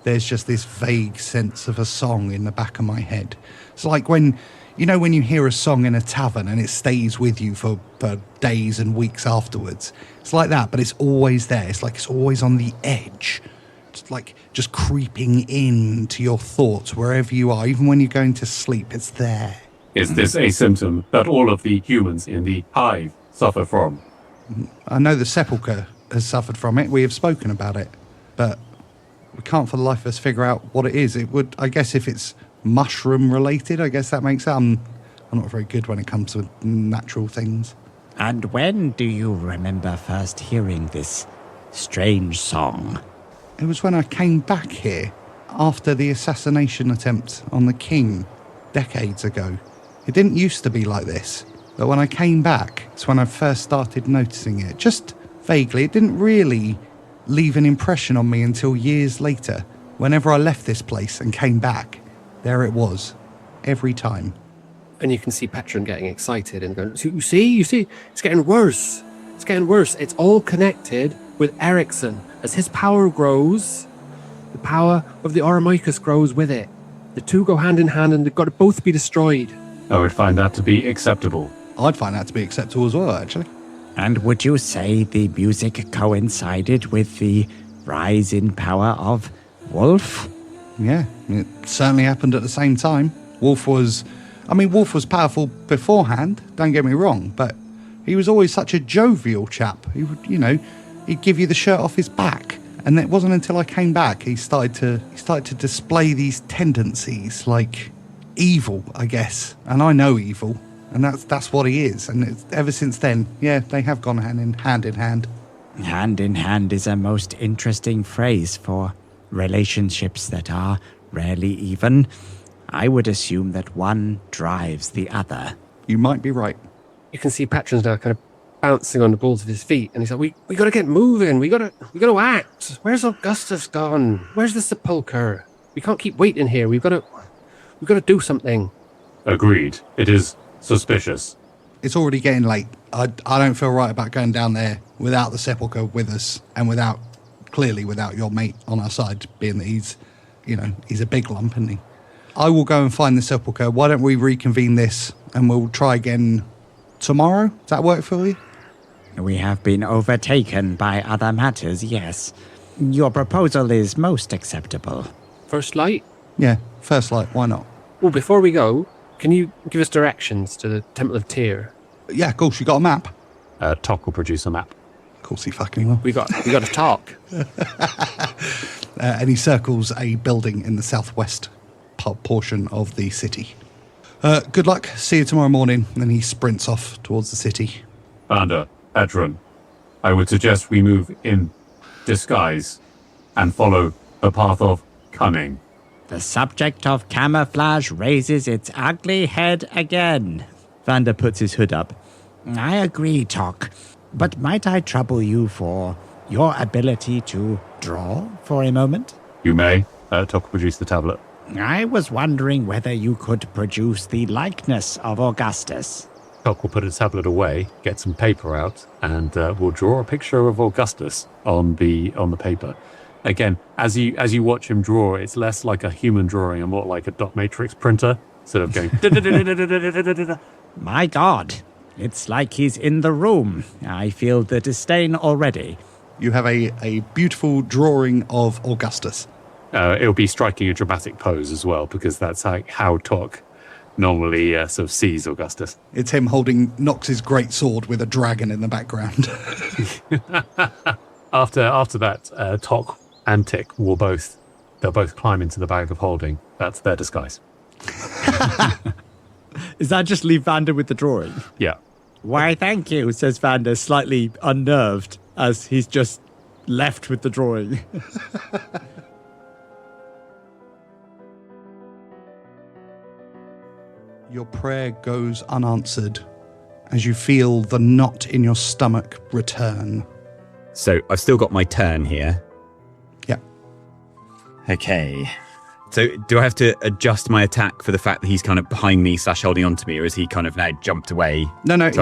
there's just this vague sense of a song in the back of my head. It's like when you hear a song in a tavern and it stays with you for days and weeks afterwards. It's like that, but it's always there. It's like it's always on the edge. It's like just creeping into your thoughts wherever you are. Even when you're going to sleep, it's there. Is this a symptom that all of the humans in the hive suffer from? I know the sepulchre has suffered from it. We have spoken about it. But we can't for the life of us figure out what it is. It would, I guess, if it's mushroom related, I guess that makes sense. I'm not very good when it comes to natural things. And when do you remember first hearing this strange song? It was when I came back here after the assassination attempt on the king decades ago. It didn't used to be like this, but when I came back, it's when I first started noticing it. Just vaguely. It didn't really leave an impression on me until years later. Whenever I left this place and came back, there it was, every time. And you can see Petren getting excited and going, you see, it's getting worse. It's getting worse. It's all connected with Ericsson. As his power grows, the power of the Aramicus grows with it. The two go hand in hand and they've got to both be destroyed. I would find that to be acceptable. I'd find that to be acceptable as well, actually. And would you say the music coincided with the rise in power of Wolf? Yeah, it certainly happened at the same time. Wolf was powerful beforehand, don't get me wrong, but he was always such a jovial chap. He would, he'd give you the shirt off his back. And it wasn't until I came back he started to display these tendencies like evil, I guess. And I know evil, and that's what he is. And ever since then, yeah, they have gone hand in hand. Hand in hand is a most interesting phrase for relationships that are rarely even. I would assume that one drives the other. You might be right. You can see Petren's now kind of bouncing on the balls of his feet, and he's like, we got to get moving. We got to act. Where's Augustus gone? Where's the sepulchre? We can't keep waiting here. We've got to do something. Agreed. It is suspicious. It's already getting late. I don't feel right about going down there without the sepulchre with us, and without your mate on our side, being that he's a big lump, isn't he? I will go and find the sepulchre. Why don't we reconvene this and we'll try again tomorrow? Does that work for you? We have been overtaken by other matters, yes. Your proposal is most acceptable. First light? Yeah, first light, why not? Well, before we go, can you give us directions to the Temple of Tyr? Yeah, of course, you got a map? Tock will produce a map. Of course he fucking will. We got a Tock. And he circles a building in the southwest portion of the city. Good luck, see you tomorrow morning. And then he sprints off towards the city. Vander, Petren, I would suggest we move in disguise and follow the path of cunning. The subject of camouflage raises its ugly head again. Vander puts his hood up. I agree, Tock. But might I trouble you for your ability to draw for a moment? You may. Tock will produce the tablet. I was wondering whether you could produce the likeness of Augustus. Tock will put a tablet away, get some paper out, and we'll draw a picture of Augustus on the paper. Again, as you watch him draw, it's less like a human drawing and more like a dot matrix printer, sort of going. My God, it's like he's in the room. I feel the disdain already. You have a beautiful drawing of Augustus. It'll be striking a dramatic pose as well, because that's how Tock normally sort of sees Augustus. It's him holding Nox's great sword with a dragon in the background. After that, Tock and Tick they'll both climb into the bag of holding. That's their disguise. Is that just leave Vander with the drawing? Yeah. Why, thank you, Says Vander, slightly unnerved as he's just left with the drawing. Your prayer goes unanswered as you feel the knot in your stomach return. So I've still got my turn here. Yeah. Okay. So do I have to adjust my attack for the fact that he's kind of behind me / holding on to me, or is he kind of now jumped away? No, So-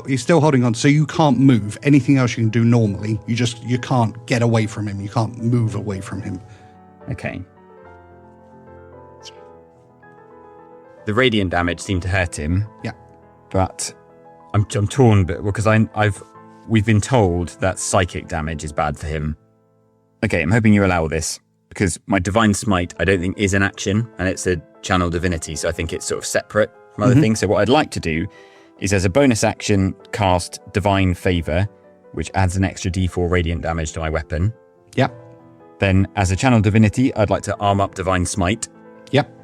he's still holding on, so you can't move. Anything else you can do normally, you can't get away from him. You can't move away from him. Okay. The radiant damage seemed to hurt him. Yeah. But I'm torn, but because we've been told that psychic damage is bad for him. Okay, I'm hoping you allow this, because my divine smite I don't think is an action, and it's a channel divinity, so I think it's sort of separate from other things. So what I'd like to do is, as a bonus action, cast divine favor, which adds an extra d4 radiant damage to my weapon. Yep. Then as a channel divinity, I'd like to arm up divine smite. Yep.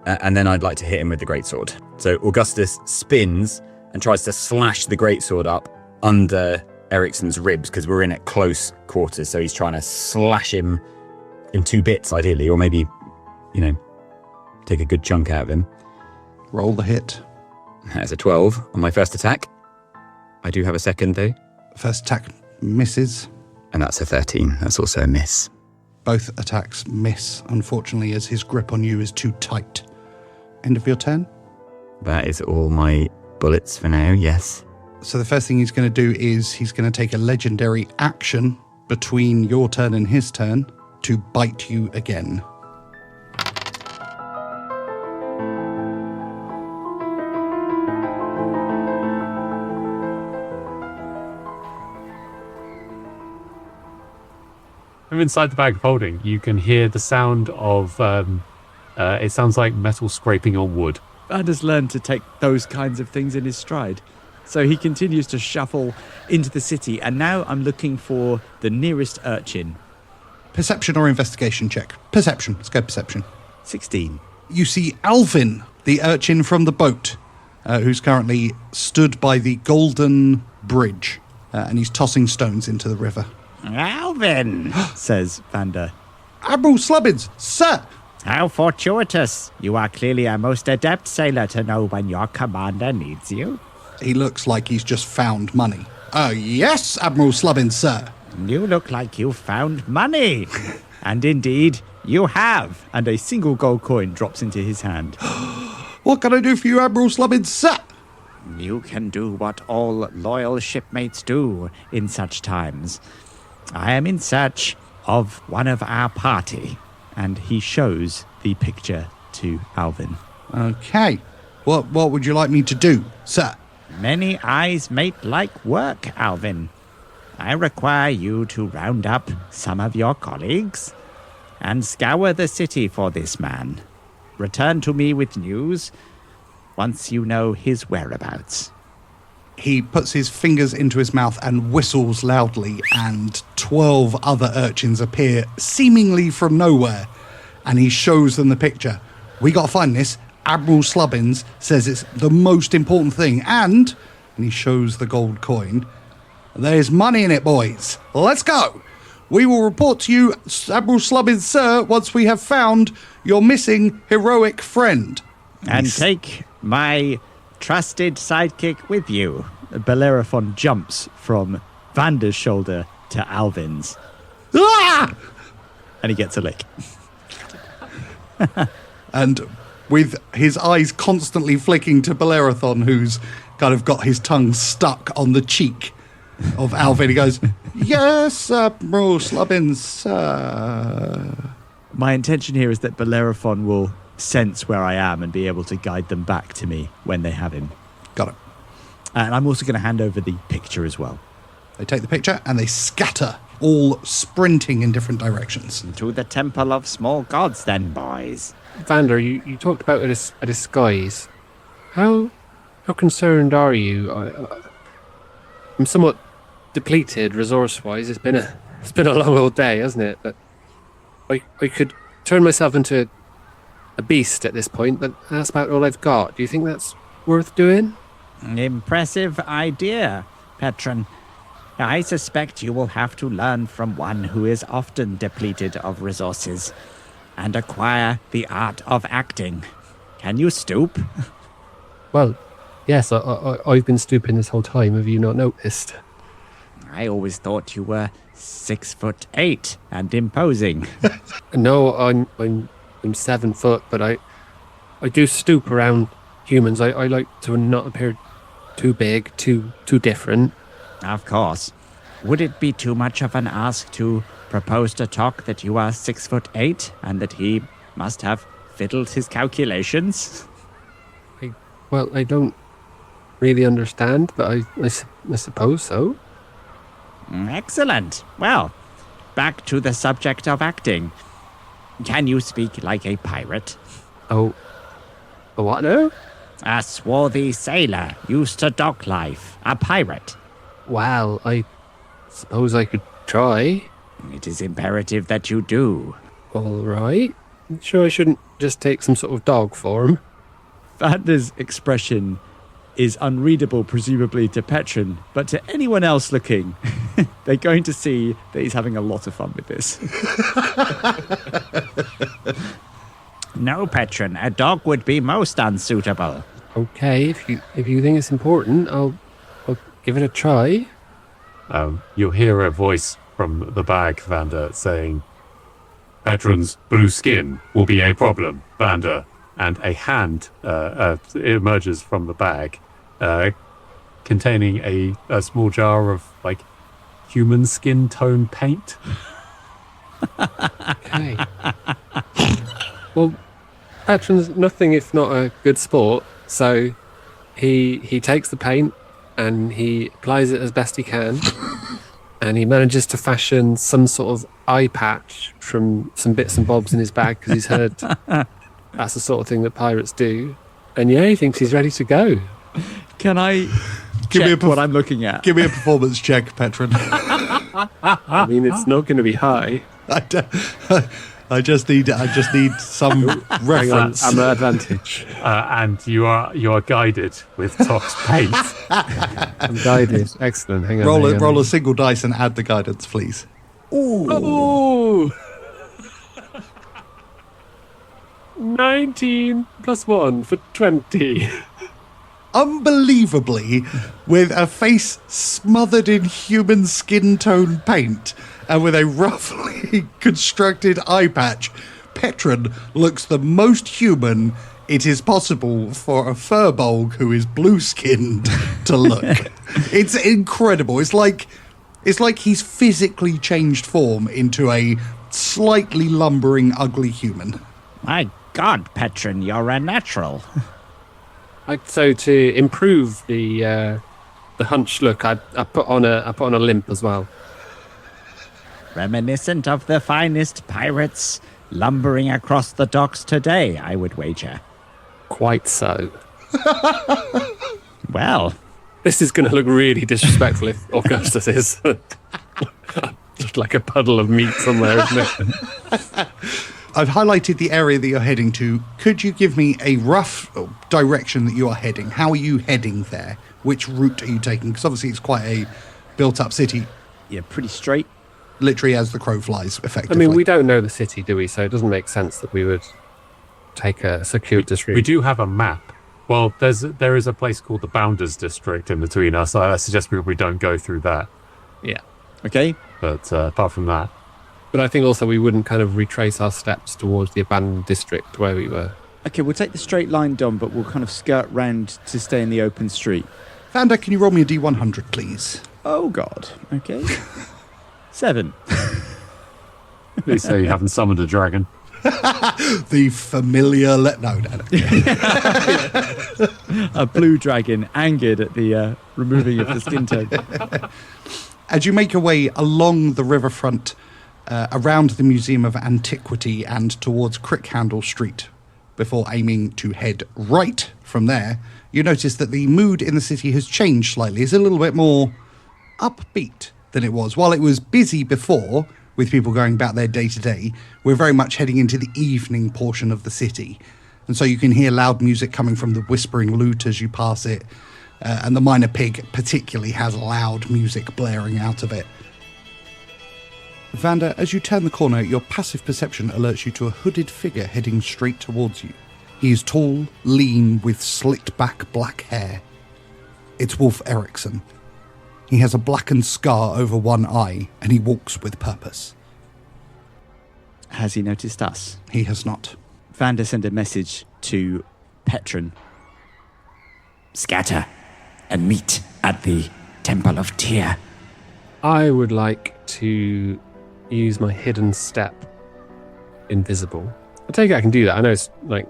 And then I'd like to hit him with the greatsword. So Augustus spins and tries to slash the greatsword up under Ericsson's ribs, because we're in at close quarters. So he's trying to slash him in 2 bits, ideally, or maybe, take a good chunk out of him. Roll the hit. That's a 12 on my first attack. I do have a second, though. First attack misses. And that's a 13. That's also a miss. Both attacks miss, unfortunately, as his grip on you is too tight. End of your turn? That is all my bullets for now, yes. So the first thing he's going to do is he's going to take a legendary action between your turn and his turn to bite you again. From inside the bag of holding, you can hear the sound of, it sounds like metal scraping on wood. Vander's learned to take those kinds of things in his stride. So he continues to shuffle into the city, and now I'm looking for the nearest urchin. Perception or investigation check? Perception. Let's go perception. 16. You see Alvin, the urchin from the boat, who's currently stood by the golden bridge, and he's tossing stones into the river. Alvin, says Vander. Admiral Slubbins, sir! How fortuitous. You are clearly a most adept sailor to know when your commander needs you. He looks like he's just found money. Yes, Admiral Slubbins, sir. You look like you found money. And indeed, you have. And a single gold coin drops into his hand. What can I do for you, Admiral Slubbins, sir? You can do what all loyal shipmates do in such times. I am in search of one of our party. And he shows the picture to Alvin. Okay. What would you like me to do, sir? Many eyes make like work, Alvin. I require you to round up some of your colleagues and scour the city for this man. Return to me with news once you know his whereabouts. He puts his fingers into his mouth and whistles loudly, and 12 other urchins appear seemingly from nowhere, and he shows them the picture. We got to find this. Admiral Slubbins says it's the most important thing, and he shows the gold coin. There's money in it, boys. Let's go. We will report to you, Admiral Slubbins, sir, once we have found your missing heroic friend. And take my trusted sidekick with you. Bellerophon jumps from Vander's shoulder to Alvin's. Ah! And he gets a lick. And with his eyes constantly flicking to Bellerophon, who's kind of got his tongue stuck on the cheek of Alvin, he goes, Yes, Admiral Slubbins, sir. My intention here is that Bellerophon will sense where I am and be able to guide them back to me when they have him. Got it. And I'm also going to hand over the picture as well. They take the picture and they scatter, all sprinting in different directions. To the Temple of Small Gods, then, boys. Vander, you talked about a disguise. How concerned are you? I'm somewhat depleted resource-wise. It's been a long old day, hasn't it? But I could turn myself into a beast at this point, but that's about all I've got. Do you think that's worth doing? Impressive idea, Petren. I suspect you will have to learn from one who is often depleted of resources and acquire the art of acting. Can you stoop? Well, yes, I've been stooping this whole time. Have you not noticed? I always thought you were 6'8" and imposing. No, I'm 7 foot, but I do stoop around humans. I like to not appear too big, too different. Of course. Would it be too much of an ask to propose to Tock that you are 6'8" and that he must have fiddled his calculations? I don't really understand, but I suppose so. Excellent. Well, back to the subject of acting. Can you speak like a pirate? Oh, a what now? A swarthy sailor used to dock life. A pirate. Well, I suppose I could try. It is imperative that you do. All right. Sure I shouldn't just take some sort of dog form? Vander's expression is unreadable, presumably to Petren, but to anyone else looking, they're going to see that he's having a lot of fun with this. No, Petren, a dog would be most unsuitable. Okay, if you think it's important, I'll give it a try. You'll hear a voice from the bag, Vander, saying, Petren's blue skin will be a problem, Vander. And a hand emerges from the bag, containing a small jar of, human skin tone paint. Okay. Well, Petren's nothing if not a good sport, so he takes the paint and he applies it as best he can, and he manages to fashion some sort of eye patch from some bits and bobs in his bag, because he's heard that's the sort of thing that pirates do. And yeah, he thinks he's ready to go. Can I check what I'm looking at? Give me a performance check, Petren. I mean, it's not going to be high. I just need some reference. I'm at advantage. And you are guided with Tock's paint. I'm guided. Excellent. Hang on. Roll a single dice and add the guidance, please. Ooh. 19 plus 1 for 20. Unbelievably, with a face smothered in human skin tone paint and with a roughly constructed eye patch, Petren looks the most human it is possible for a furbolg who is blue-skinned to look. It's incredible. It's like he's physically changed form into a slightly lumbering, ugly human. My God, Petren, you're a natural. So to improve the hunched look, I put on a limp as well. Reminiscent of the finest pirates lumbering across the docks today, I would wager. Quite so. Well, this is going to look really disrespectful if Augustus is just like a puddle of meat somewhere, isn't it? I've highlighted the area that you're heading to. Could you give me a rough direction that you are heading? How are you heading there? Which route are you taking? Because obviously it's quite a built-up city. Yeah, pretty straight. Literally as the crow flies, effectively. I mean, we don't know the city, do we? So it doesn't make sense that we would take a circuitous route. We do have a map. Well, there is a place called the Bounders District in between us. I suggest we don't go through that. Yeah. Okay. But apart from that. But I think also we wouldn't kind of retrace our steps towards the abandoned district where we were. Okay, we'll take the straight line, Dom, but we'll kind of skirt round to stay in the open street. Vander, can you roll me a D100, please? Oh, God. Okay. 7. Please say you haven't summoned a dragon. The familiar... No. A blue dragon, angered at the removing of the skin tone. As you make your way along the riverfront, around the Museum of Antiquity and towards Crickhandle Street, before aiming to head right from there, you notice that the mood in the city has changed slightly. It's a little bit more upbeat than it was. While it was busy before, with people going about their day-to-day, we're very much heading into the evening portion of the city. And so you can hear loud music coming from the Whispering Lute as you pass it, and the Minor Pig particularly has loud music blaring out of it. Vander, as you turn the corner, your passive perception alerts you to a hooded figure heading straight towards you. He is tall, lean, with slicked-back black hair. It's Wolf Eriksson. He has a blackened scar over one eye, and he walks with purpose. Has he noticed us? He has not. Vander sent a message to Petren. Scatter and meet at the Temple of Tyr. I would like to use my hidden step, invisible. I take it I can do that. I know it's like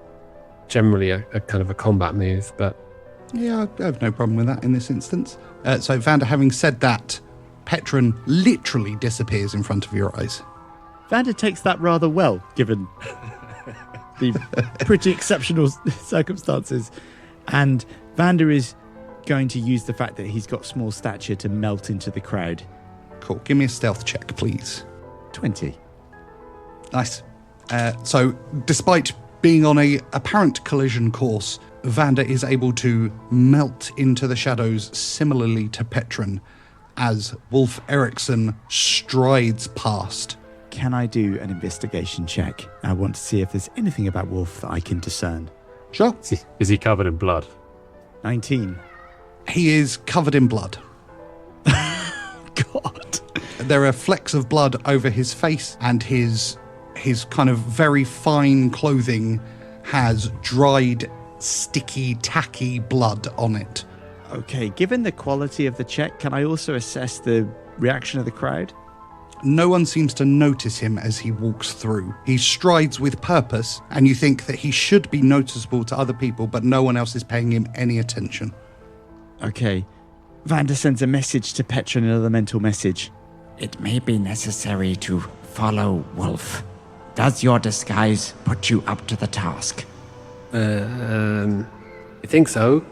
generally a kind of a combat move, but Yeah, I have no problem with that in this instance. So, Vander, having said that, Petren literally disappears in front of your eyes. Vander takes that rather well, given the pretty exceptional circumstances. And Vander is going to use the fact that he's got small stature to melt into the crowd. Cool. Give me a stealth check, please. 20. Nice. So, despite being on a apparent collision course, Vander is able to melt into the shadows similarly to Petren as Wolf Eriksson strides past. Can I do an investigation check? I want to see if there's anything about Wolf that I can discern. Sure. Is he covered in blood? 19. He is covered in blood. God. There are flecks of blood over his face, and his kind of very fine clothing has dried, sticky, tacky blood on it. Okay, given the quality of the check, can I also assess the reaction of the crowd? No one seems to notice him as he walks through. He strides with purpose, and you think that he should be noticeable to other people, but no one else is paying him any attention. Okay. Vander sends a message to Petren, another mental message. It may be necessary to follow Wolf. Does your disguise put you up to the task? I think so.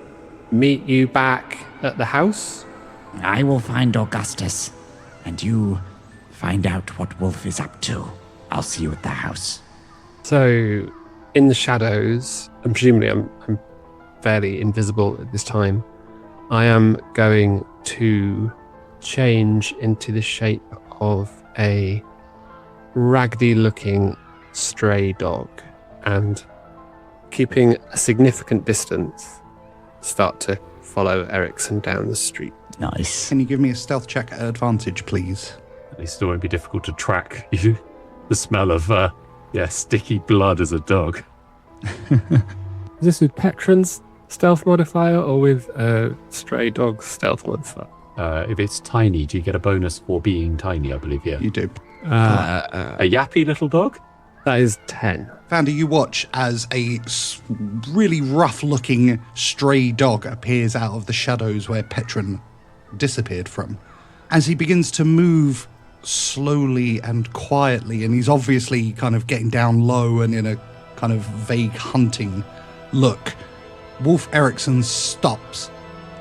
Meet you back at the house? I will find Augustus, and you find out what Wolf is up to. I'll see you at the house. So, in the shadows, and presumably I'm fairly invisible at this time, I am going to change into the shape of a raggedy-looking stray dog, and keeping a significant distance, start to follow Eriksson down the street. Nice. Can you give me a stealth check at advantage, please? At least it won't be difficult to track you. The smell of, sticky blood as a dog. Is this with Petren's stealth modifier or with stray dog's stealth modifier? If it's tiny, do you get a bonus for being tiny, I believe, yeah? You do. A yappy little dog? That is 10. Vander, you watch as a really rough-looking stray dog appears out of the shadows where Petren disappeared from. As he begins to move slowly and quietly, and he's obviously kind of getting down low and in a kind of vague hunting look, Wolf Eriksson stops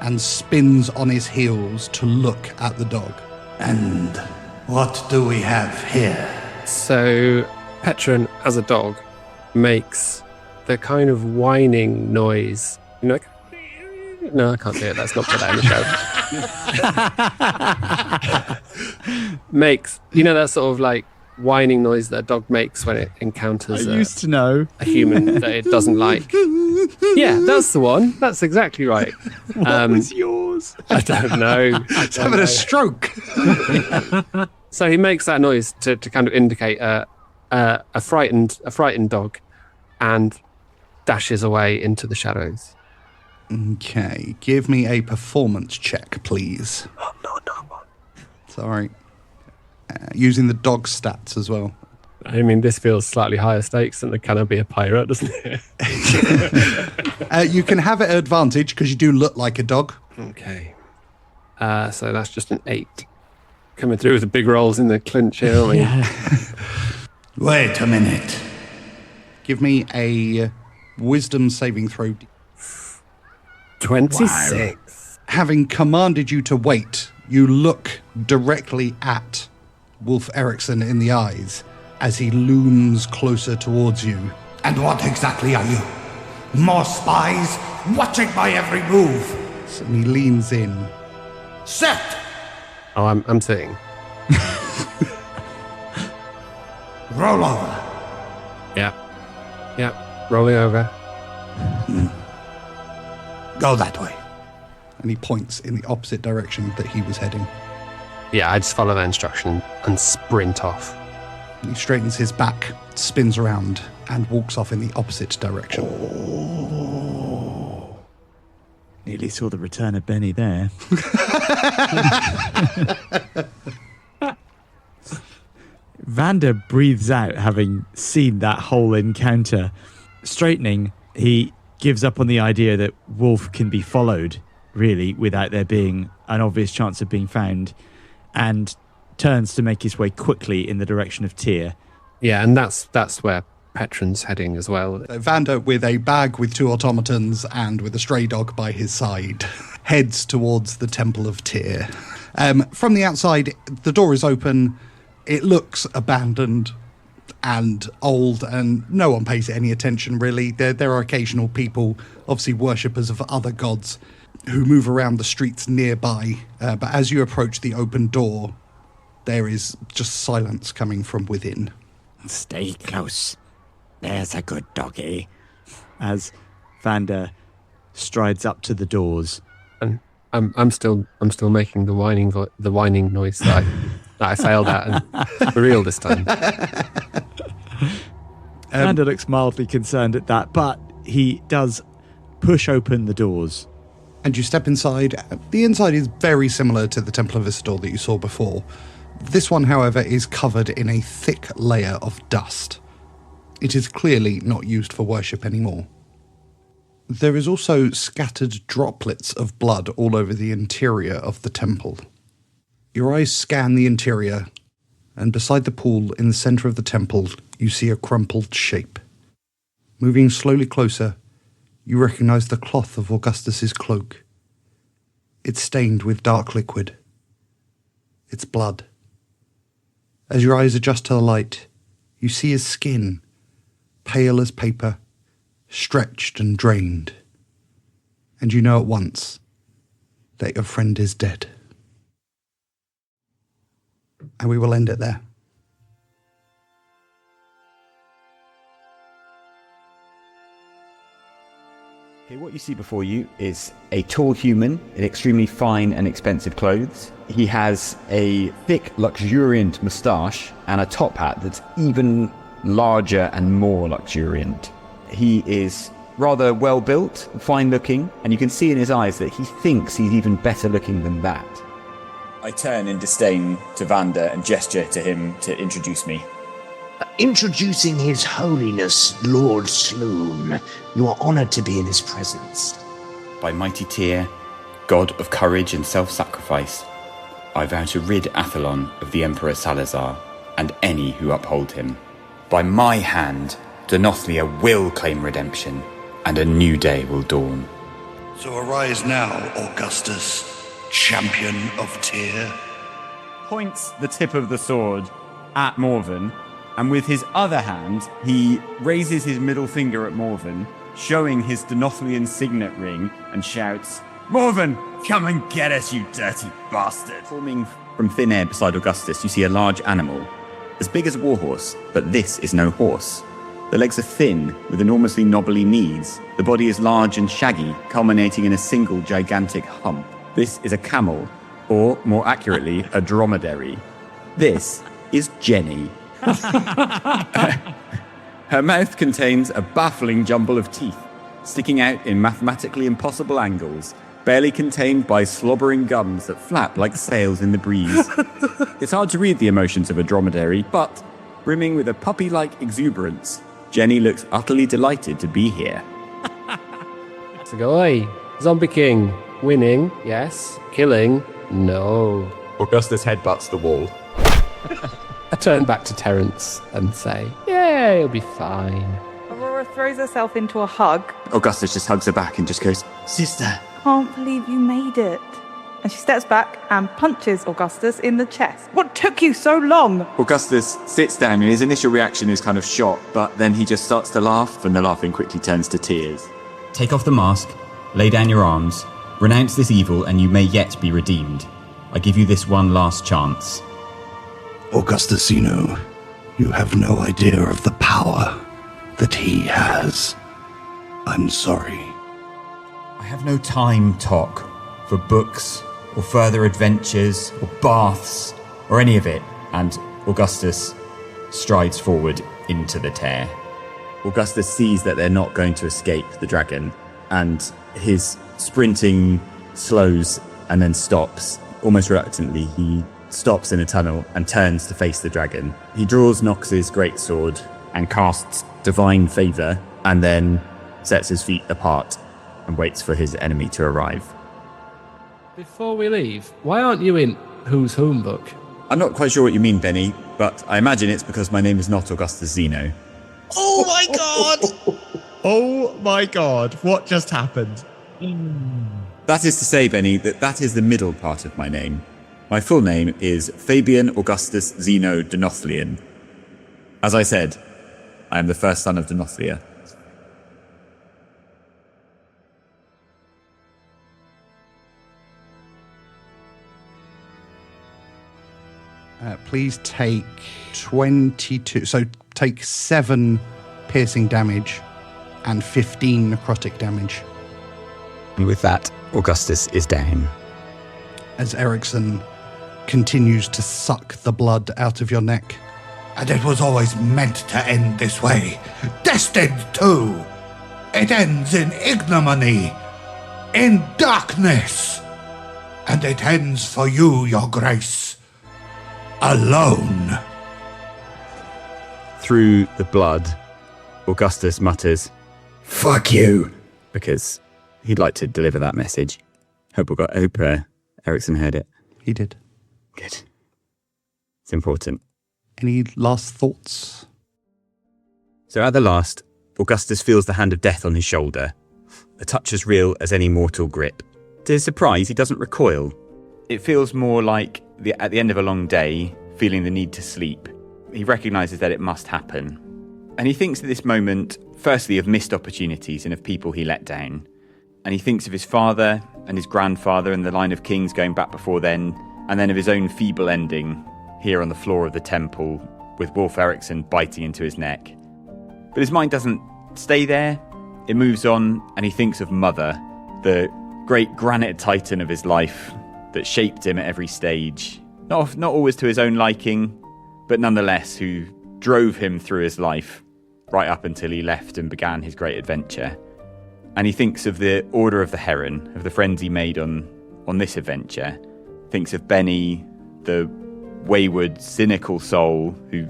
and spins on his heels to look at the dog. And what do we have here? So, Petren, as a dog, makes the kind of whining noise. You know, no, I can't do it. Let's not put that in the show. Makes, you know, that sort of like whining noise that a dog makes when it encounters I used to know. a human that it doesn't like. Yeah, that's the one. That's exactly right. What was yours? I don't know. He's having a stroke. So he makes that noise to kind of indicate a frightened dog, and dashes away into the shadows. Okay, give me a performance check, please. Oh, no. Sorry. Using the dog stats as well. I mean, this feels slightly higher stakes than the Can I Be a Pirate, doesn't it? You can have it at advantage because you do look like a dog. Okay. So that's just an 8. Coming through with the big rolls in the clinch here, aren't we? Wait a minute. Give me a wisdom saving throw. 26. Having commanded you to wait, you look directly at Wolf Eriksson in the eyes as he looms closer towards you. And what exactly are you? More spies watching my every move. So he leans in. Set! Oh, I'm sitting. Roll over. Yeah. Rolling over. Go that way. And he points in the opposite direction that he was heading. Yeah, I just follow that instruction and sprint off. He straightens his back, spins around, and walks off in the opposite direction. Nearly saw the return of Benny there. Vander breathes out, having seen that whole encounter. Straightening, he gives up on the idea that Wolf can be followed, really, without there being an obvious chance of being found, and turns to make his way quickly in the direction of Tyr. Yeah, and that's where Petren's heading as well. Vander, with a bag with 2 automatons and with a stray dog by his side, heads towards the Temple of Tyr. From the outside, the door is open. It looks abandoned and old, and no one pays it any attention, really. There are occasional people, obviously worshippers of other gods, who move around the streets nearby. But as you approach the open door, there is just silence coming from within. Stay close. There's a good doggy. As Vander strides up to the doors. And I'm still making the whining noise that I failed at, and for real this time. Vander looks mildly concerned at that, but he does push open the doors. And you step inside. The inside is very similar to the Temple of Isidore that you saw before. This one, however, is covered in a thick layer of dust. It is clearly not used for worship anymore. There is also scattered droplets of blood all over the interior of the temple. Your eyes scan the interior, and beside the pool in the centre of the temple, you see a crumpled shape. Moving slowly closer, you recognise the cloth of Augustus's cloak. It's stained with dark liquid. It's blood. As your eyes adjust to the light, you see his skin, pale as paper, stretched and drained. And you know at once that your friend is dead. And we will end it there. Okay, what you see before you is a tall human in extremely fine and expensive clothes. He has a thick, luxuriant moustache and a top hat that's even larger and more luxuriant. He is rather well built, fine looking, and you can see in his eyes that he thinks he's even better looking than that. I turn in disdain to Vander and gesture to him to introduce me. Introducing His Holiness, Lord Sloom. You are honoured to be in his presence. By mighty Tyr, god of courage and self-sacrifice, I vow to rid Athlon of the Emperor Salazar and any who uphold him. By my hand, Donothlia will claim redemption, and a new day will dawn. So arise now, Augustus, champion of Tyr. Points the tip of the sword at Morven, and with his other hand, he raises his middle finger at Morven, showing his Donothlian signet ring, and shouts, "Morven, come and get us, you dirty bastard!" Forming from thin air beside Augustus, you see a large animal, as big as a warhorse, but this is no horse. The legs are thin, with enormously knobbly knees. The body is large and shaggy, culminating in a single gigantic hump. This is a camel, or more accurately, a dromedary. This is Jenny. Her mouth contains a baffling jumble of teeth, sticking out in mathematically impossible angles, barely contained by slobbering gums that flap like sails in the breeze. It's hard to read the emotions of a dromedary, but, brimming with a puppy-like exuberance, Jenny looks utterly delighted to be here. Savoie, Zombie King. Winning, yes. Killing, no. Augustus headbutts the wall. I turn back to Terence and say, yeah, it'll be fine. Aurora throws herself into a hug. Augustus just hugs her back and just goes, Sister. Can't believe you made it. And she steps back and punches Augustus in the chest. What took you so long? Augustus sits down and his initial reaction is kind of shock, but then he just starts to laugh and the laughing quickly turns to tears. Take off the mask, lay down your arms, renounce this evil and you may yet be redeemed. I give you this one last chance. Augustus Zeno, you have no idea of the power that he has. I'm sorry. I have no time, Tock, for books or further adventures or baths or any of it. And Augustus strides forward into the tear. Augustus sees that they're not going to escape the dragon, and his sprinting slows and then stops. Almost reluctantly, he stops in a tunnel and turns to face the dragon. He draws Nox's greatsword and casts Divine Favour, and then sets his feet apart and waits for his enemy to arrive. Before we leave, why aren't you in Who's Whom book? I'm not quite sure what you mean, Benny, but I imagine it's because my name is not Augustus Zeno. Oh my god! Oh my god, what just happened? That is to say, Benny, that is the middle part of my name. My full name is Fabian Augustus Zeno Denothlian. As I said, I am the first son of Denothlia. Please take 22. So take 7 piercing damage and 15 necrotic damage. And with that, Augustus is down. As Ericsson continues to suck the blood out of your neck. And it was always meant to end this way. Destined to. It ends in ignominy. In darkness. And it ends for you, your grace. Alone. Through the blood, Augustus mutters, "Fuck you," because he'd like to deliver that message. Hope Ericsson heard it. He did. Good. It's important. Any last thoughts? So at the last, Augustus feels the hand of death on his shoulder, a touch as real as any mortal grip. To his surprise, he doesn't recoil. It feels more like at the end of a long day, feeling the need to sleep. He recognises that it must happen. And he thinks at this moment, firstly, of missed opportunities and of people he let down. And he thinks of his father and his grandfather and the line of kings going back before then, and then of his own feeble ending here on the floor of the temple with Wolf Eriksson biting into his neck. But his mind doesn't stay there. It moves on, and he thinks of Mother, the great granite titan of his life that shaped him at every stage. Not always to his own liking, but nonetheless who drove him through his life right up until he left and began his great adventure. And he thinks of the Order of the Heron, of the friends he made on this adventure. Thinks of Benny, the wayward, cynical soul who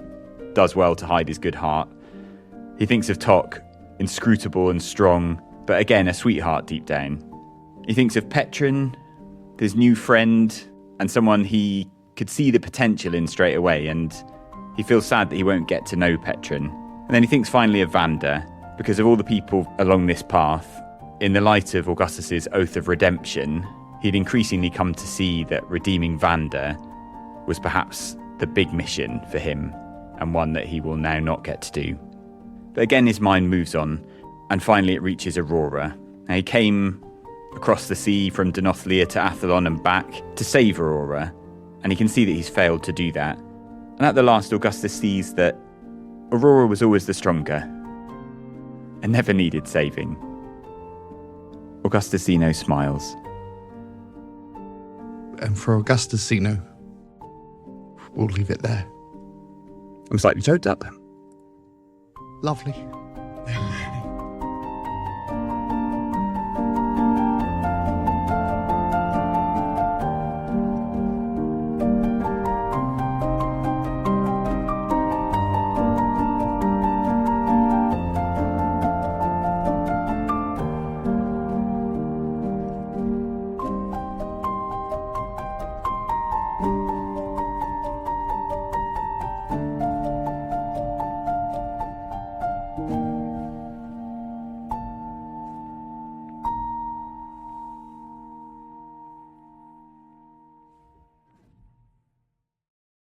does well to hide his good heart. He thinks of Tock, inscrutable and strong, but again a sweetheart deep down. He thinks of Petren, his new friend, and someone he could see the potential in straight away, and he feels sad that he won't get to know Petren. And then he thinks finally of Vander, because of all the people along this path, in the light of Augustus's oath of redemption, he'd increasingly come to see that redeeming Vander was perhaps the big mission for him, and one that he will now not get to do. But again, his mind moves on, and finally it reaches Aurora. Now, he came across the sea from Denothlia to Athlon and back to save Aurora, and he can see that he's failed to do that. And at the last, Augustus sees that Aurora was always the stronger and never needed saving. Augustus Zeno smiles. And for Augustus Zeno, we'll leave it there. I'm slightly choked up. Lovely.